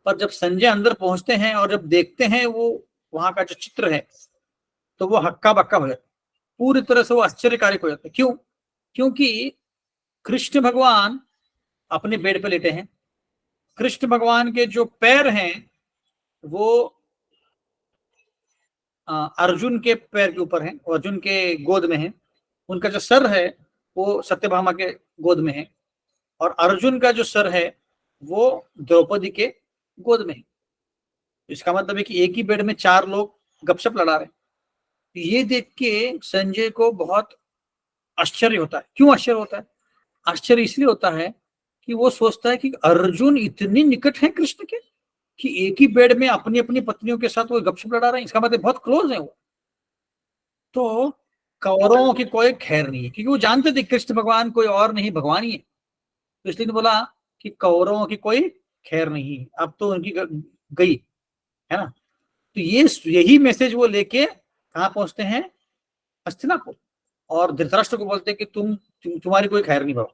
पर जब संजय अंदर पहुंचते हैं और जब देखते हैं वो वहां का जो चित्र है, तो वो हक्का बक्का हो जाता है, पूरी तरह से वो आश्चर्यकारक हो जाता है। क्यों? क्योंकि कृष्ण भगवान अपने बेड पे लेटे हैं, कृष्ण भगवान के जो पैर हैं वो अर्जुन के पैर के ऊपर है, अर्जुन के गोद में है, उनका जो सर है वो सत्यभामा के गोद में है, और अर्जुन का जो सर है वो द्रौपदी के गोद में है। इसका मतलब है कि एक ही बेड में चार लोग गपशप लड़ा रहे हैं। ये देख के संजय को बहुत आश्चर्य होता है। क्यों आश्चर्य होता है? आश्चर्य इसलिए होता है कि वो सोचता है कि अर्जुन इतने निकट है कृष्ण के कि एक ही बेड में अपनी अपनी पत्नियों के साथ वो गपशप लड़ा रहे हैं, इसका मतलब बहुत क्लोज है वो। तो कौरवों की कोई खैर नहीं है, क्योंकि वो जानते थे कृष्ण भगवान कोई और नहीं भगवान ही है। तो इसलिए बोला कि कौरवों की कोई खैर नहीं, अब तो उनकी गई, है ना। तो ये यही मैसेज वो लेके कहाँ पहुंचते हैं? हस्तिनापुर। और धृतराष्ट्र को बोलते हैं कि तुम्हारी कोई खैर नहीं बाबा,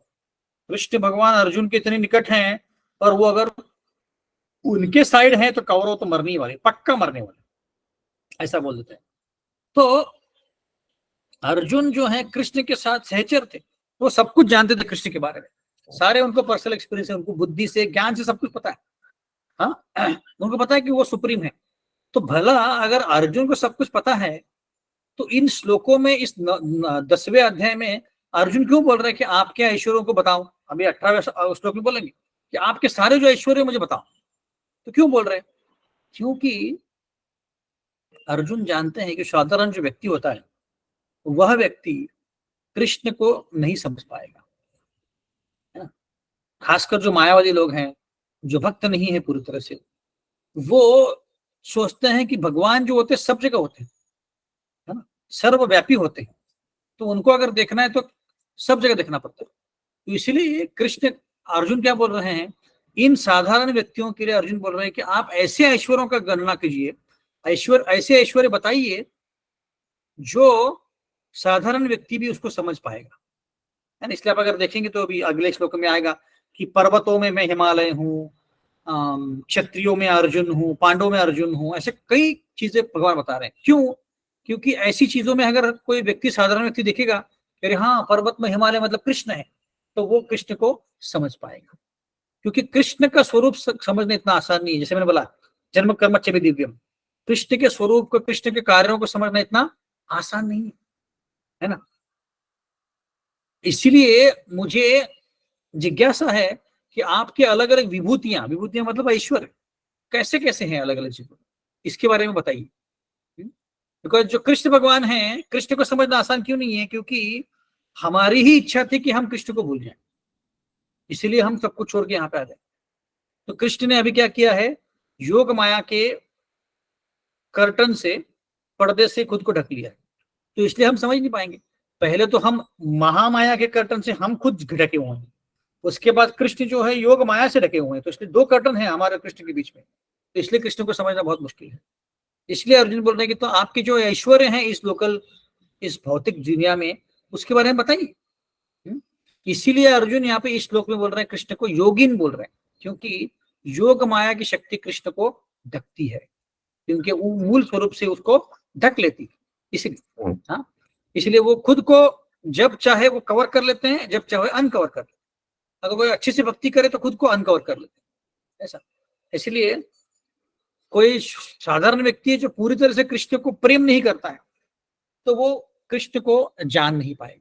कृष्ण भगवान अर्जुन के इतने निकट हैं, और वो अगर उनके साइड है तो कौरव तो मरने वाले, पक्का मरने वाले, ऐसा बोल देते हैं। तो अर्जुन जो है कृष्ण के साथ सहचर थे, वो सब कुछ जानते थे कृष्ण के बारे में, सारे उनको पर्सनल एक्सपीरियंस है, उनको बुद्धि से ज्ञान से सब कुछ पता है। हाँ, उनको पता है कि वो सुप्रीम है। तो भला अगर अर्जुन को सब कुछ पता है, तो इन श्लोकों में इस 10वें अध्याय में अर्जुन क्यों बोल रहे हैं कि आपके ऐश्वर्यों को बताओ? अभी 18वें श्लोक में बोलेंगे कि आपके सारे जो ऐश्वर्य मुझे बताओ। तो क्यों बोल रहे हैं? क्योंकि अर्जुन जानते हैं कि साधारण जो व्यक्ति होता है वह व्यक्ति कृष्ण को नहीं समझ पाएगा, है ना। खासकर जो मायावादी लोग हैं, जो भक्त नहीं है पूरी तरह से, वो सोचते हैं कि भगवान जो होते हैं सब जगह होते हैं, है ना, सर्वव्यापी होते हैं। तो उनको अगर देखना है तो सब जगह देखना पड़ता है। तो इसीलिए कृष्ण, अर्जुन क्या बोल रहे हैं, इन साधारण व्यक्तियों के लिए अर्जुन बोल रहे हैं कि आप ऐसे ऐश्वर्यों का गणना कीजिए, ऐसे ऐश्वर्य बताइए जो साधारण व्यक्ति भी उसको समझ पाएगा, है ना। इसलिए आप अगर देखेंगे तो अभी अगले श्लोक में आएगा कि पर्वतों में मैं हिमालय हूँ, क्षत्रियों में अर्जुन हूँ, पांडवों में अर्जुन हूँ, ऐसे कई चीजें भगवान बता रहे हैं। क्यों? क्योंकि ऐसी चीजों में अगर कोई व्यक्ति, साधारण व्यक्ति देखेगा, अरे हाँ पर्वत में हिमालय मतलब कृष्ण है, तो वो कृष्ण को समझ पाएगा। क्योंकि कृष्ण का स्वरूप समझना इतना आसान नहीं है। जैसे मैंने बोला, जन्म कर्म च दिव्यम, कृष्ण के स्वरूप को, कृष्ण के कार्यों को समझना इतना आसान नहीं है ना। इसीलिए मुझे जिज्ञासा है कि आपके अलग अलग विभूतियां, विभूतियां मतलब ऐश्वर्य कैसे कैसे हैं अलग अलग जीवों, इसके बारे में बताइए। बिकॉज जो कृष्ण भगवान हैं, कृष्ण को समझना आसान क्यों नहीं है? क्योंकि हमारी ही इच्छा थी कि हम कृष्ण को भूल जाएं, इसीलिए हम सब कुछ छोड़ के यहाँ पे आ जाए। तो कृष्ण ने अभी क्या किया है, योग माया के कर्टन से, पर्दे से खुद को ढक लिया है, तो इसलिए हम समझ नहीं पाएंगे। पहले तो हम महामाया के कर्टन से हम खुद ढके हुए हैं, उसके बाद कृष्ण जो है योग माया से ढके हुए हैं, तो इसलिए दो कर्टन है हमारे कृष्ण के बीच में, तो इसलिए कृष्ण को समझना बहुत मुश्किल है। इसलिए अर्जुन बोल रहे हैं कि तो आपके जो ऐश्वर्य हैं इस लोकल, इस भौतिक दुनिया में, उसके बारे में बताइए। इसीलिए अर्जुन यहाँ पे इस श्लोक में बोल रहे हैं, कृष्ण को योगिन बोल रहे हैं, क्योंकि योग माया की शक्ति कृष्ण को ढकती है, क्योंकि वो मूल स्वरूप से उसको ढक लेती है। इसलिए हाँ, इसलिए वो खुद को जब चाहे वो कवर कर लेते हैं, जब चाहे अनकवर कर लेते हैं। अगर कोई अच्छी से भक्ति करे तो खुद को अनकवर कर लेते हैं, ऐसा। इसलिए कोई साधारण व्यक्ति है जो पूरी तरह से कृष्ण को प्रेम नहीं करता है, तो वो कृष्ण को जान नहीं पाएगा,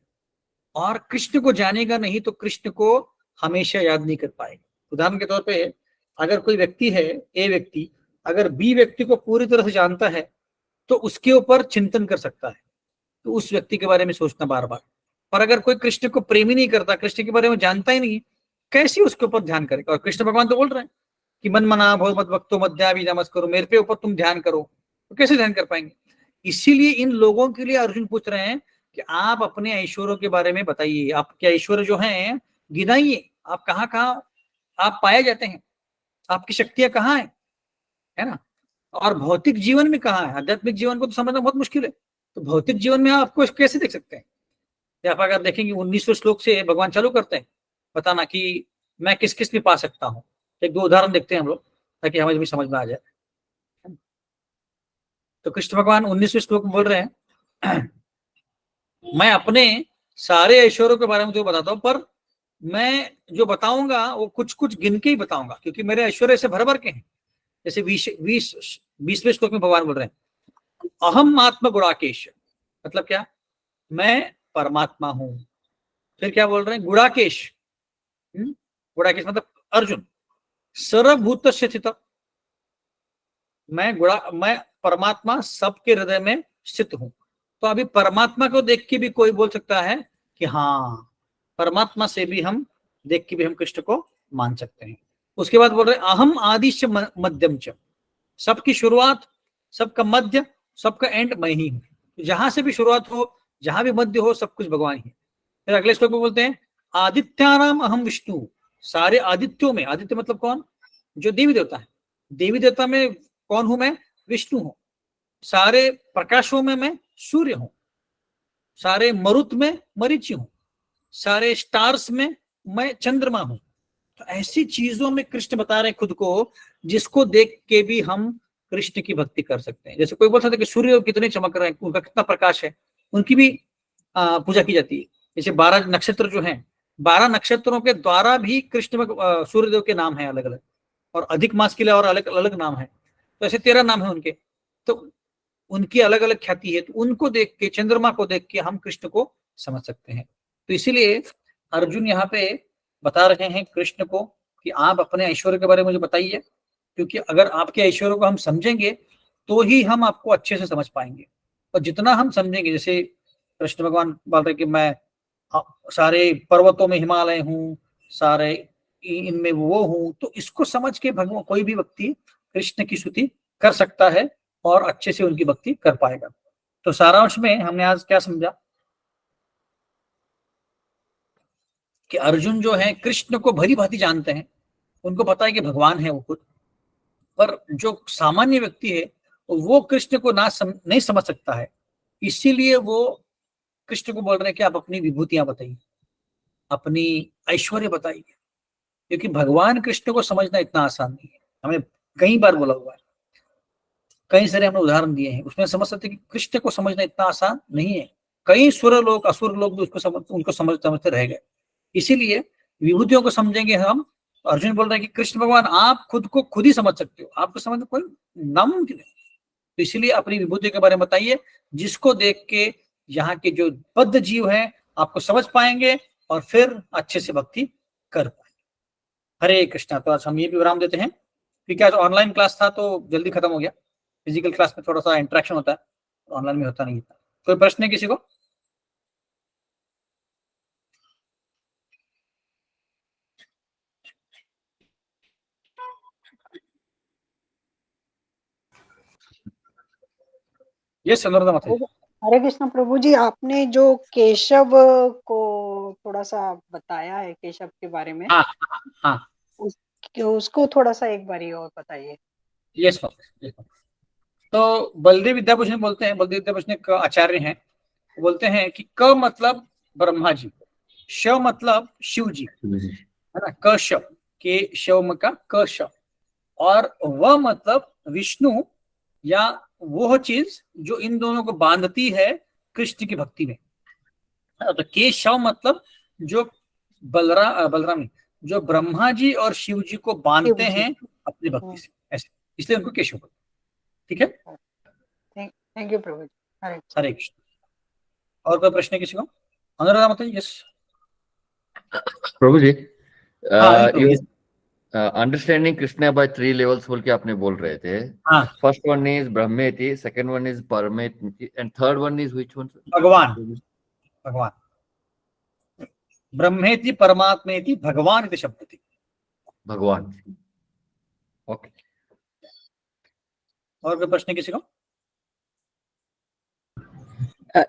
और कृष्ण को जानेगा नहीं तो कृष्ण को हमेशा याद नहीं कर पाएगा। उदाहरण के तौर पे, अगर कोई व्यक्ति है, ए व्यक्ति अगर बी व्यक्ति को पूरी तरह से जानता है तो उसके ऊपर चिंतन कर सकता है, तो उस व्यक्ति के बारे में सोचना बार बार। और अगर कोई कृष्ण को प्रेम ही नहीं करता, कृष्ण के बारे में जानता ही नहीं, कैसे उसके ऊपर ध्यान करेगा? और कृष्ण भगवान तो बोल रहे हैं कि मन मना भव मत भक्तो मध्याभि नमस्करो, मेरे पे ऊपर तुम ध्यान करो, तो कैसे ध्यान कर पाएंगे? इसीलिए इन लोगों के लिए अर्जुन पूछ रहे हैं कि आप अपने ऐश्वर्यों के बारे में बताइए, आपके ऐश्वर्य जो हैं गिनाइए, आप कहाँ कहाँ आप पाए जाते हैं, आपकी शक्तियां कहाँ है ना। और भौतिक जीवन में कहाँ है? आध्यात्मिक जीवन को तो समझना बहुत मुश्किल है, तो भौतिक जीवन में आपको कैसे देख सकते हैं? आप अगर देखेंगे 19वें श्लोक से भगवान चालू करते हैं बताना कि मैं किस किस में पा सकता हूँ। एक दो उदाहरण देखते हैं हम लोग, ताकि हमें भी समझ में आ जाए। तो कृष्ण भगवान 19वें श्लोक में बोल रहे हैं, मैं अपने सारे ऐश्वर्यों के बारे में तो बताता हूँ, पर मैं जो बताऊंगा वो कुछ कुछ गिन के ही बताऊंगा, क्योंकि मेरे ऐश्वर्य से भर भर के हैं। जैसे 20वें श्लोक में भगवान बोल रहे हैं, अहम आत्म गुणाकेश, मतलब क्या? मैं परमात्मा हूं। फिर क्या बोल रहे हैं? गुणाकेश, गुणाकेश मतलब अर्जुन, सर्वभूत स्थित, मैं परमात्मा सबके हृदय में स्थित हूं। तो अभी परमात्मा को देख के भी कोई बोल सकता है कि हाँ, परमात्मा से भी हम देख के भी हम कृष्ण को मान सकते हैं। उसके बाद बोल रहे अहम आदिश्य मध्यम च, सबकी शुरुआत, सबका मध्य, सबका एंड मैं ही हूं। जहां से भी शुरुआत हो, जहां भी मध्य हो, सब कुछ भगवान ही। फिर अगले श्लोक में बोलते हैं आदित्यानाम अहम विष्णु, सारे आदित्यों में, आदित्य मतलब कौन? जो देवी देवता है, देवी देवता में कौन हूं मैं? विष्णु हूं। सारे प्रकाशों में मैं सूर्य हूं, सारे मरुत में मरीचि हूं, सारे स्टार्स में मैं चंद्रमा हूं। तो ऐसी चीजों में कृष्ण बता रहे हैं खुद को, जिसको देख के भी हम कृष्ण की भक्ति कर सकते हैं। जैसे कोई बोल सकता है कि सूर्य कितने चमक रहे हैं, उनका कितना प्रकाश है, उनकी भी पूजा की जाती है। जैसे 12 नक्षत्र जो हैं, 12 नक्षत्रों के द्वारा भी कृष्ण सूर्यदेव के नाम है अलग अलग, और अधिक मास के लिए और अलग अलग नाम है। तो ऐसे 13 नाम है उनके, तो उनकी अलग अलग ख्याति है। तो उनको देख के, चंद्रमा को देख के हम कृष्ण को समझ सकते हैं। तो इसीलिए अर्जुन यहाँ पे बता रहे हैं कृष्ण को कि आप अपने ऐश्वर्य के बारे में मुझे बताइए, क्योंकि अगर आपके ऐश्वर्य को हम समझेंगे तो ही हम आपको अच्छे से समझ पाएंगे। और जितना हम समझेंगे, जैसे कृष्ण भगवान बोल रहे कि मैं सारे पर्वतों में हिमालय हूँ, सारे इनमें वो हूँ, तो इसको समझ के भगवान कोई भी व्यक्ति कृष्ण की स्तुति कर सकता है और अच्छे से उनकी भक्ति कर पाएगा। तो सारांश में हमने आज क्या समझा कि अर्जुन जो है कृष्ण को भली भांति जानते हैं, उनको पता है कि भगवान है वो खुद, पर जो सामान्य व्यक्ति है वो कृष्ण को नहीं समझ सकता है। इसीलिए वो कृष्ण को बोल रहे हैं कि आप अपनी विभूतियां बताइए, अपनी ऐश्वर्य बताइए, क्योंकि भगवान कृष्ण को समझना इतना आसान नहीं है। हमें कई बार बोला हुआ है, कई सारे हमने उदाहरण दिए हैं, उसमें समझ सकते कि कृष्ण को समझना इतना आसान नहीं है। कई सुर लोग, असुर लोग भी उनको समझते रह गए। इसीलिए विभूतियों को समझेंगे हम। अर्जुन बोल रहे हैं कि कृष्ण भगवान आप खुद को खुद ही समझ सकते हो, आपको समझना कोई नामुमकिन है। तो इसीलिए अपनी विभूति के बारे में बताइए, जिसको देख के यहाँ के जो बद्ध जीव हैं आपको समझ पाएंगे और फिर अच्छे से भक्ति कर पाएंगे। हरे कृष्णा। तो आज हम ये भी विराम देते हैं, क्योंकि आज ऑनलाइन क्लास था तो जल्दी खत्म हो गया। फिजिकल क्लास में थोड़ा सा इंटरेक्शन होता है, ऑनलाइन में होता नहीं था। कोई प्रश्न है किसी को? ये अनुराधा माता जी। हरे कृष्ण प्रभु जी, आपने जो केशव को थोड़ा सा बताया है, केशव के बारे में, हाँ हाँ, उसको थोड़ा सा एक बारी और बताइए। यस yes, तो बलदेव विद्याभूषण बोलते हैं, बलदेव विद्याभूषण एक आचार्य हैं, बोलते हैं कि क मतलब ब्रह्मा जी, श मतलब शिव जी, है ना, क श के शव का क श, और व मतलब विष्णु या वो चीज जो इन दोनों को बांधती है कृष्ण की भक्ति में। तो के शव मतलब जो बलराम जो ब्रह्मा जी और शिव जी को बांधते हैं अपनी भक्ति से, ऐसे, इसलिए उनको केशव बोलते हैं। ठीक है, थैंक यू प्रभु जी। हरे कृष्ण। और कोई प्रश्न है किसी को? अनुराधा माता जी। यस प्रभु जी, हाँ, अंडरस्टैंडिंग कृष्णा बाय 3 लेवल्स बोल के आपने बोल रहे थे। हाँ, फर्स्ट वन इज ब्रह्मेति, सेकंड वन इज परमेति, and third one is which one? भगवान। भगवान ब्रह्मेति परमात्मेति भगवान इति शब्दति। भगवान। ओके। और कोई प्रश्न किसी को?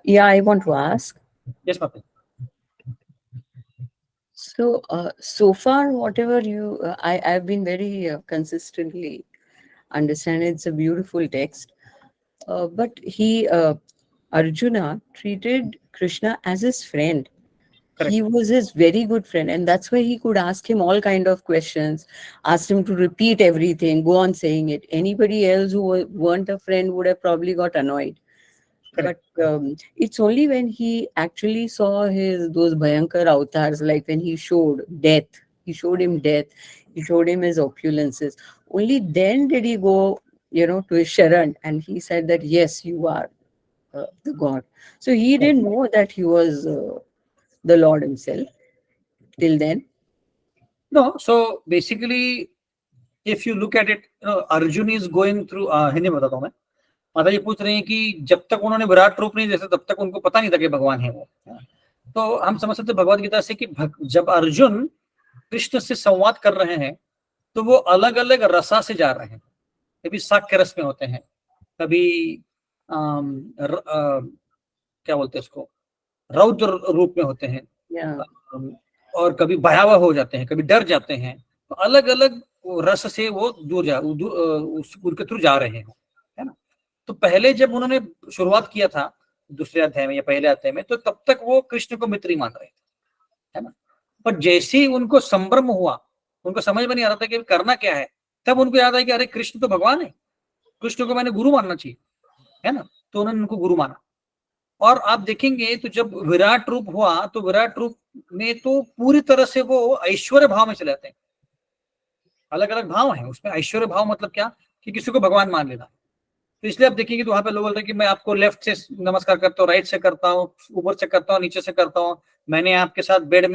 Yeah, I want to ask. Yes, Papa. So, so far, whatever you, I've been very consistently understand. It's a beautiful text, but Arjuna treated Krishna as his friend. Correct. He was his very good friend, and that's why he could ask him all kind of questions, asked him to repeat everything, go on saying it. Anybody else who weren't a friend would have probably got annoyed. Correct. But it's only when he actually saw those Bhayankar avatars, like when he showed death, he showed him death, he showed him his opulences. Only then did he go, to his Sharan, and he said that, yes, you are the God. So he didn't know that he was the Lord himself till then. No, so basically, if you look at it, Arjun is going through. Hindi में बताता हूँ मैं। माता जी पूछ रही हैं कि जब तक उन्होंने विराट रूप नहीं देखा तब तक उनको पता नहीं था कि भगवान है वो। तो हम समझ सकते भगवद गीता से कि जब अर्जुन कृष्ण से संवाद कर रहे हैं तो वो अलग अलग रसा से जा रहे हैं। कभी साक्ष्य रस में होते हैं, कभी क्या बोलते हैं उसको, रौद्र रूप में होते हैं, और कभी भयावह हो जाते हैं, कभी डर जाते हैं। तो अलग अलग रस से वो उनके थ्रू जा रहे हैं, है ना। तो पहले जब उन्होंने शुरुआत किया था दूसरे अध्याय में या पहले अध्याय में, तो तब तक वो कृष्ण को मित्र ही मान रहे थे, है ना। पर जैसे ही उनको संभ्रम हुआ, उनको समझ में नहीं आ रहा था कि करना क्या है, तब उनको याद आया कि अरे कृष्ण तो भगवान है, कृष्ण को मैंने गुरु मानना चाहिए, है ना। तो उन्होंने उनको गुरु माना। और आप देखेंगे तो जब विराट रूप हुआ तो विराट रूप में तो पूरी तरह से वो ऐश्वर्य भाव में चले जाते हैं। अलग अलग भाव हैं उसमें। ऐश्वर्य भाव मतलब क्या, कि किसी को भगवान मान लेना। तो इसलिए आप देखेंगे तो वहां पे लोग बोल रहे हैं कि मैं आपको लेफ्ट से नमस्कार करता हूँ, राइट से करता हूँ, ऊपर से करता हूँ, नीचे से करता हूँ, मैंने आपके साथ बेड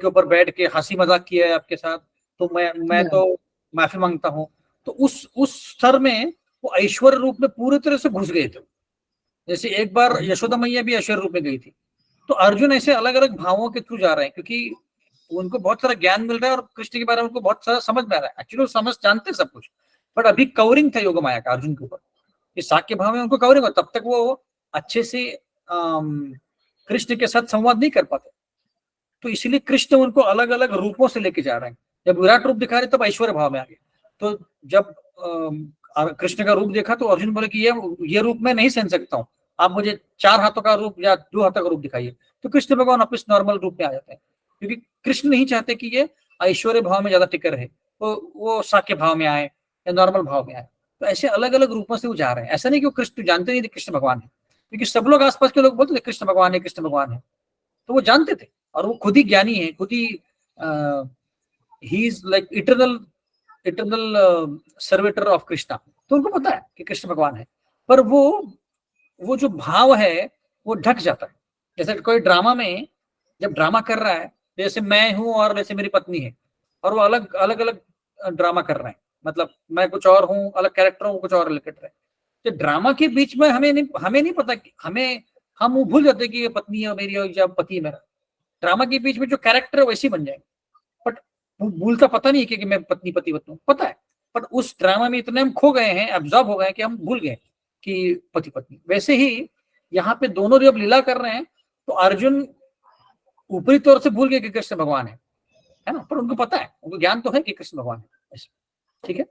के ऊपर बैठ के हंसी मजाक किया है आपके साथ, तो मैं तो माफी मांगता हूँ। तो उस स्तर में वो ऐश्वर्य रूप में पूरी तरह से घुस गए थे। जैसे एक बार यशोदा मैया भी ऐश्वर्य रूप में गई थी। तो अर्जुन ऐसे अलग अलग भावों के थ्रू जा रहे हैं, क्योंकि उनको बहुत सारा ज्ञान मिल रहा है और कृष्ण के बारे में उनको बहुत सारा समझ में आ रहा है। एक्चुअली वो समझ जानते सब कुछ, बट अभी कवरिंग था योग माया का अर्जुन के ऊपर। इस साक्ष्य भाव में उनको कवरिंग हो, तब तक वो अच्छे से कृष्ण के साथ संवाद नहीं कर पाते। तो इसीलिए कृष्ण उनको अलग अलग रूपों से लेके जा रहे हैं। जब विराट रूप दिखा रहे तब ऐश्वर्य भाव में आ गए। तो जब कृष्ण का रूप देखा तो अर्जुन बोले कि ये रूप मैं नहीं सहन सकता हूँ, आप मुझे 4 हाथों का रूप या 2 हाथों का रूप दिखाइए। तो कृष्ण भगवान वापस नॉर्मल रूप में आ जाते हैं। क्योंकि कृष्ण नहीं चाहते कि ये ऐश्वर्य भाव में ज्यादा टिकर है, वो साक्य भाव में आए या नॉर्मल भाव में आए। तो ऐसे अलग अलग रूपों से वो जा रहे हैं। ऐसा नहीं कि वो कृष्ण जानते नहीं थे कृष्ण भगवान है, क्योंकि सब लोग आसपास के लोग बोलते थे कृष्ण भगवान है, कृष्ण भगवान है, तो वो जानते थे। और वो खुद ही ज्ञानी है, खुद ही he is like eternal servitor of Krishna, तो उनको पता है कि कृष्ण भगवान है। पर वो जो भाव है वो ढक जाता है। जैसे कोई ड्रामा में जब ड्रामा कर रहा है, जैसे मैं हूं और जैसे मेरी पत्नी है, और वो अलग अलग अलग ड्रामा कर रहे हैं, मतलब मैं कुछ और हूं, अलग कैरेक्टर हूं, कुछ और कर रहे हैं। तो ड्रामा के बीच में हमें नहीं पता कि हम वो भूल जाते कि ये पत्नी है मेरी और या पति है मेरा। ड्रामा के बीच में जो कैरेक्टर है वैसे ही बन जाएंगे, बट वो भूलता पता नहीं है कि मैं पत्नी पति हूँ, पता है, बट उस ड्रामा में इतने हम खो गए हैं, एब्जॉर्ब हो गए हैं कि हम भूल गए कि पति पत्नी। वैसे ही यहाँ पे दोनों जब लीला कर रहे हैं तो अर्जुन ऊपरी तौर से भूल गए कि कृष्ण भगवान है ना, पर उनको पता है, उनको ज्ञान तो है कि कृष्ण भगवान है। ठीक है,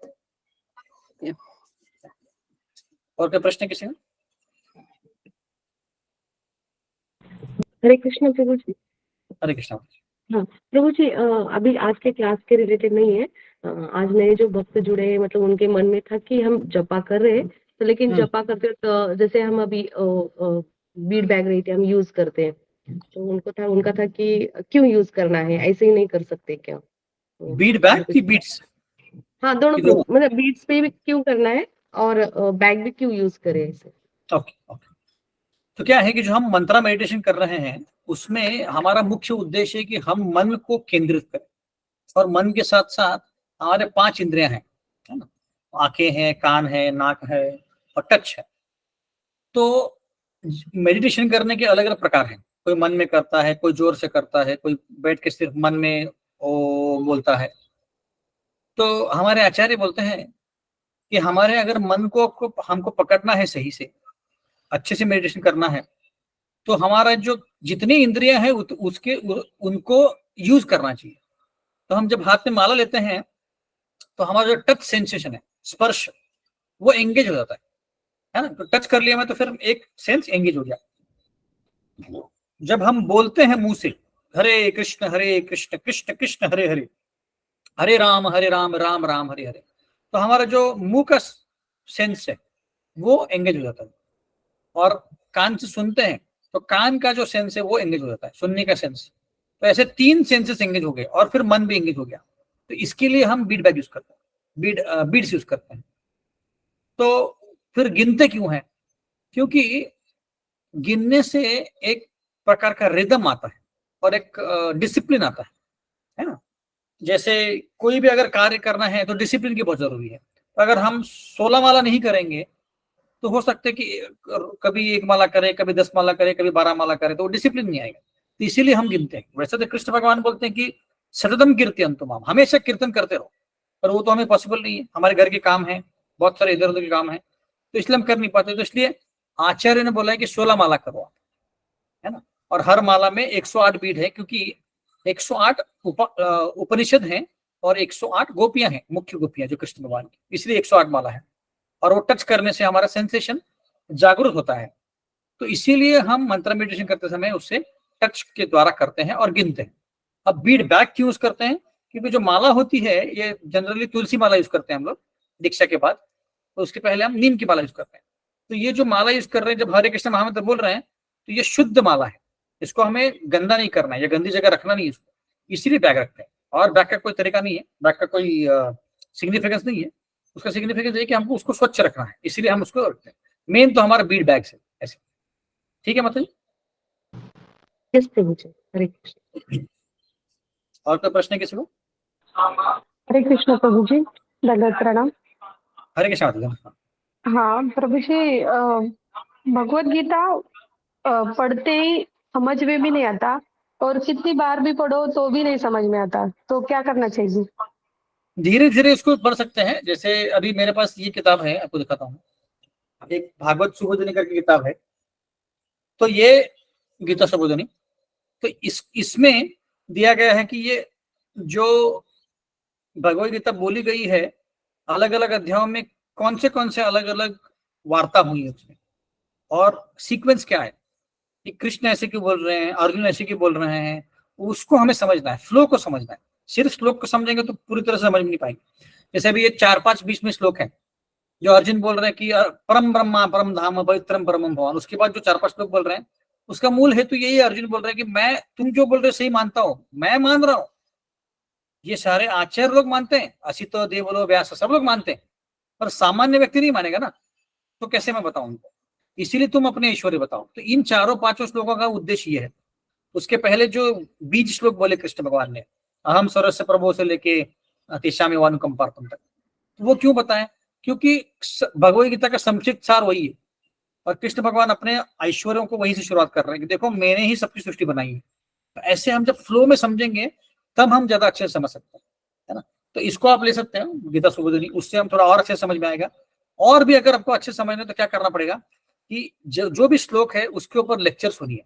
और क्या प्रश्न किसी ने? हरे कृष्ण प्रभु जी। हरे कृष्ण। हाँ प्रभु जी, अभी आज के क्लास के रिलेटेड नहीं है। आज नए जो भक्त जुड़े हैं, मतलब उनके मन में था कि हम जपा कर रहे हैं, तो लेकिन जपा करते तो जैसे हम अभी बीड बैग रही थे, हम यूज करते हैं, तो उनका था कि क्यों यूज करना है, ऐसे ही नहीं कर सकते क्या? बीड बैग की बीट्स? हाँ दोनों प्रभु, मतलब बीट्स पे भी क्यों करना है और बैग भी क्यों यूज करें ऐसे? ओके। तो क्या है कि जो हम मंत्रा मेडिटेशन कर रहे हैं उसमें हमारा मुख्य उद्देश्य है कि हम मन को केंद्रित करें, और मन के साथ साथ हमारे 5 इंद्रियां हैं, है ना, आंखें हैं, कान है, नाक है और टच है। तो मेडिटेशन करने के अलग अलग प्रकार हैं, कोई मन में करता है, कोई जोर से करता है, कोई बैठ के सिर्फ मन में ओ बोलता है। तो हमारे आचार्य बोलते हैं कि हमारे अगर मन को हमको पकड़ना है, सही से अच्छे से मेडिटेशन करना है, तो हमारा जो जितनी इंद्रियां हैं उनको यूज करना चाहिए। तो हम जब हाथ में माला लेते हैं तो हमारा जो टच सेंसेशन है, स्पर्श, वो एंगेज हो जाता है ना। तो टच कर लिया मैं तो फिर एक सेंस एंगेज हो गया। जब हम बोलते हैं मुंह से हरे कृष्ण कृष्ण कृष्ण हरे हरे, हरे राम राम राम हरे हरे, तो हमारा जो मुंह का सेंस है वो एंगेज हो जाता है। और कान से सुनते हैं तो कान का जो सेंस है वो एंगेज हो जाता है, सुनने का सेंस। तो ऐसे 3 सेंसेस एंगेज हो गए और फिर मन भी एंगेज हो गया। तो इसके लिए हम बीट बैग यूज करते हैं, बीड्स यूज करते हैं। तो फिर गिनते क्यों हैं? क्योंकि गिनने से एक प्रकार का रिदम आता है और एक डिसिप्लिन आता है ना। जैसे कोई भी अगर कार्य करना है तो डिसिप्लिन की बहुत जरूरी है। तो अगर हम 16 माला नहीं करेंगे तो हो सकता है कि कभी 1 माला करे, कभी 10 माला करे, कभी 12 माला करे, तो डिसिप्लिन नहीं आएगा। तो इसीलिए हम गिनते हैं। वैसे तो कृष्ण भगवान बोलते हैं कि सततम कीर्तयन्तु, हमेशा कीर्तन करते रहो, पर वो तो हमें पॉसिबल नहीं है, हमारे घर के काम है, बहुत सारे इधर उधर के काम है, तो इसलिए हम कर नहीं पाते। तो इसलिए आचार्य ने बोला है कि 16 माला करो आप, है ना। और हर माला में 108 बीट है, क्योंकि 108 उपनिषद हैं और 108 गोपियां हैं, मुख्य गोपियां जो कृष्ण भगवान की, इसलिए 108 माला है। और वो टच करने से हमारा सेंसेशन जागरूक होता है। तो इसीलिए हम मंत्र मेडिटेशन करते समय उससे टच के द्वारा करते हैं और गिनते हैं। अब बीड बैग क्यों यूज करते हैं? क्योंकि जो माला होती है ये जनरली तुलसी माला यूज करते हैं हम लोग दीक्षा के बाद, तो उसके पहले हम नीम की माला यूज करते हैं। तो ये जो माला यूज कर रहे हैं, जब हरे कृष्ण महामंत्र बोल रहे हैं, तो ये शुद्ध माला है, इसको हमें गंदा नहीं करना है, या गंदी जगह रखना नहीं है इसको, इसीलिए बैग रखते हैं। और बैग का कोई तरीका नहीं है, बैग का कोई सिग्निफिकेंस नहीं है। उसका सिग्निफिकेंस है कि हमको उसको स्वच्छ रखना है, इसीलिए हम उसको रखते हैं। मेन तो हमारा बीड बैग से ऐसे। ठीक है मतलब? यस प्रभु जी, हरे कृष्ण। और कोई प्रश्न है किसी को? हरे कृष्ण प्रभु जी, दंडवत प्रणाम। हरे कृष्ण माता। हाँ प्रभु जी, भगवत गीता पढ़ते ही समझ में भी नहीं आता, और कितनी बार भी पढ़ो तो भी नहीं समझ में आता, तो क्या करना चाहिए? धीरे धीरे इसको पढ़ सकते हैं। जैसे अभी मेरे पास ये किताब है, आपको दिखाता हूँ, एक भागवत सुबोधनी करके किताब है। तो ये गीता सुबोधनी, तो इसमें दिया गया है कि ये जो भगवत गीता बोली गई है, अलग अलग अध्यायों में कौन से अलग अलग वार्ता हुई है उसमें, और सीक्वेंस क्या है कि कृष्ण ऐसे क्यों बोल रहे हैं, अर्जुन ऐसे क्यों बोल रहे हैं, उसको हमें समझना है, फ्लो को समझना है। सिर्फ श्लोक को समझेंगे तो पूरी तरह से समझ नहीं पाएंगे। जैसे अभी ये 4-5 बीच में श्लोक है जो अर्जुन बोल रहे हैं कि परम ब्रह्मा परम धाम पवित्रम परमम भगवान, उसके बाद जो 4-5 श्लोक बोल रहे हैं उसका मूल हेतु यही है। अर्जुन बोल रहे हैं कि मैं, तुम जो बोल रहे हो सही मानता हूं, मैं मान रहा हूं, ये सारे आचार्य लोग मानते हैं, असितो देवलो व्यास सब लोग मानते हैं, पर सामान्य व्यक्ति नहीं मानेगा ना, तो कैसे मैं बताऊं उनको? इसीलिए तुम अपने ऐश्वर्य बताओ। तो इन 4-5 श्लोकों का उद्देश्य ये है। उसके पहले जो बीज श्लोक बोले कृष्ण भगवान ने, अहम सर्वस्य प्रभो से लेके तेषामेवानुकंपार्थम तक, वो क्यों बताएं? क्योंकि भगवद गीता का संक्षिप्त सार वही है, और कृष्ण भगवान अपने ऐश्वर्यों को वहीं से शुरुआत कर रहे हैं कि देखो मैंने ही सबकी सृष्टि बनाई है। तो ऐसे हम जब फ्लो में समझेंगे तब हम ज्यादा अच्छे से समझ सकते हैं, है ना। तो इसको आप ले सकते हैं गीता सुबोधिनी, उससे हम थोड़ा और अच्छे से समझ में आएगा। और भी अगर आपको अच्छे समझना है तो क्या करना पड़ेगा कि जो भी श्लोक है उसके ऊपर लेक्चर सुनिए।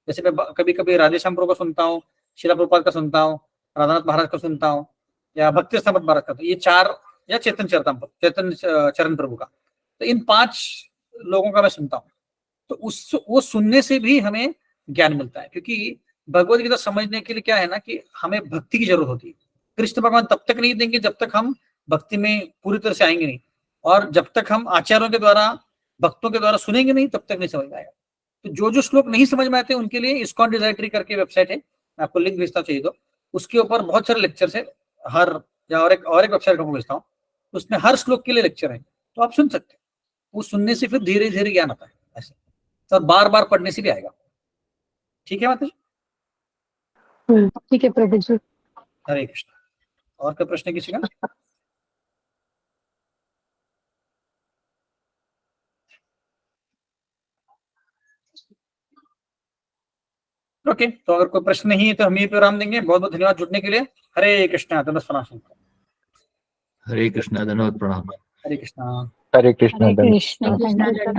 जैसे मैं कभी कभी राधेश्याम प्रभु का सुनता हूँ, शिला प्रभुपाद का सुनता हूँ, राधानाथ महाराज का सुनता हूँ, या भक्ति समर्थ महाराज का, ये 4, या चेतन चरण प्रभु का, तो इन 5 लोगों का मैं सुनता हूँ। तो वो सुनने से भी हमें ज्ञान मिलता है, क्योंकि भगवद गीता समझने के लिए क्या है ना कि हमें भक्ति की जरूरत होती है। कृष्ण भगवान तब तक नहीं देंगे जब तक हम भक्ति में पूरी तरह से आएंगे नहीं, और जब तक हम आचार्यों के द्वारा, भक्तों के द्वारा सुनेंगे नहीं तब तक नहीं समझ में आएगा। तो जो श्लोक नहीं समझ में आते उनके लिए इस्कॉन डिजायट्री करके वेबसाइट है, मैं आपको लिंक भेजता चाहिए तो, उसके ऊपर बहुत सारे लेक्चर है, और एक वेबसाइट को भेजता हूँ, उसमें हर श्लोक के लिए लेक्चर है, तो आप सुन सकते हैं। वो सुनने से फिर धीरे धीरे ज्ञान आता है ऐसे, तो बार बार पढ़ने से भी आएगा। ठीक है माता जी? ठीक है प्रभु जी। हरे कृष्ण। और कोई प्रश्न किसी का? ओके, तो अगर कोई प्रश्न नहीं है तो हम यहीं पे विराम देंगे। बहुत बहुत धन्यवाद जुड़ने के लिए। हरे कृष्णा, धन्यवाद प्रणाम। हरे कृष्णा, धन्यवाद प्रणाम। हरे कृष्णा। हरे कृष्ण। कृष्ण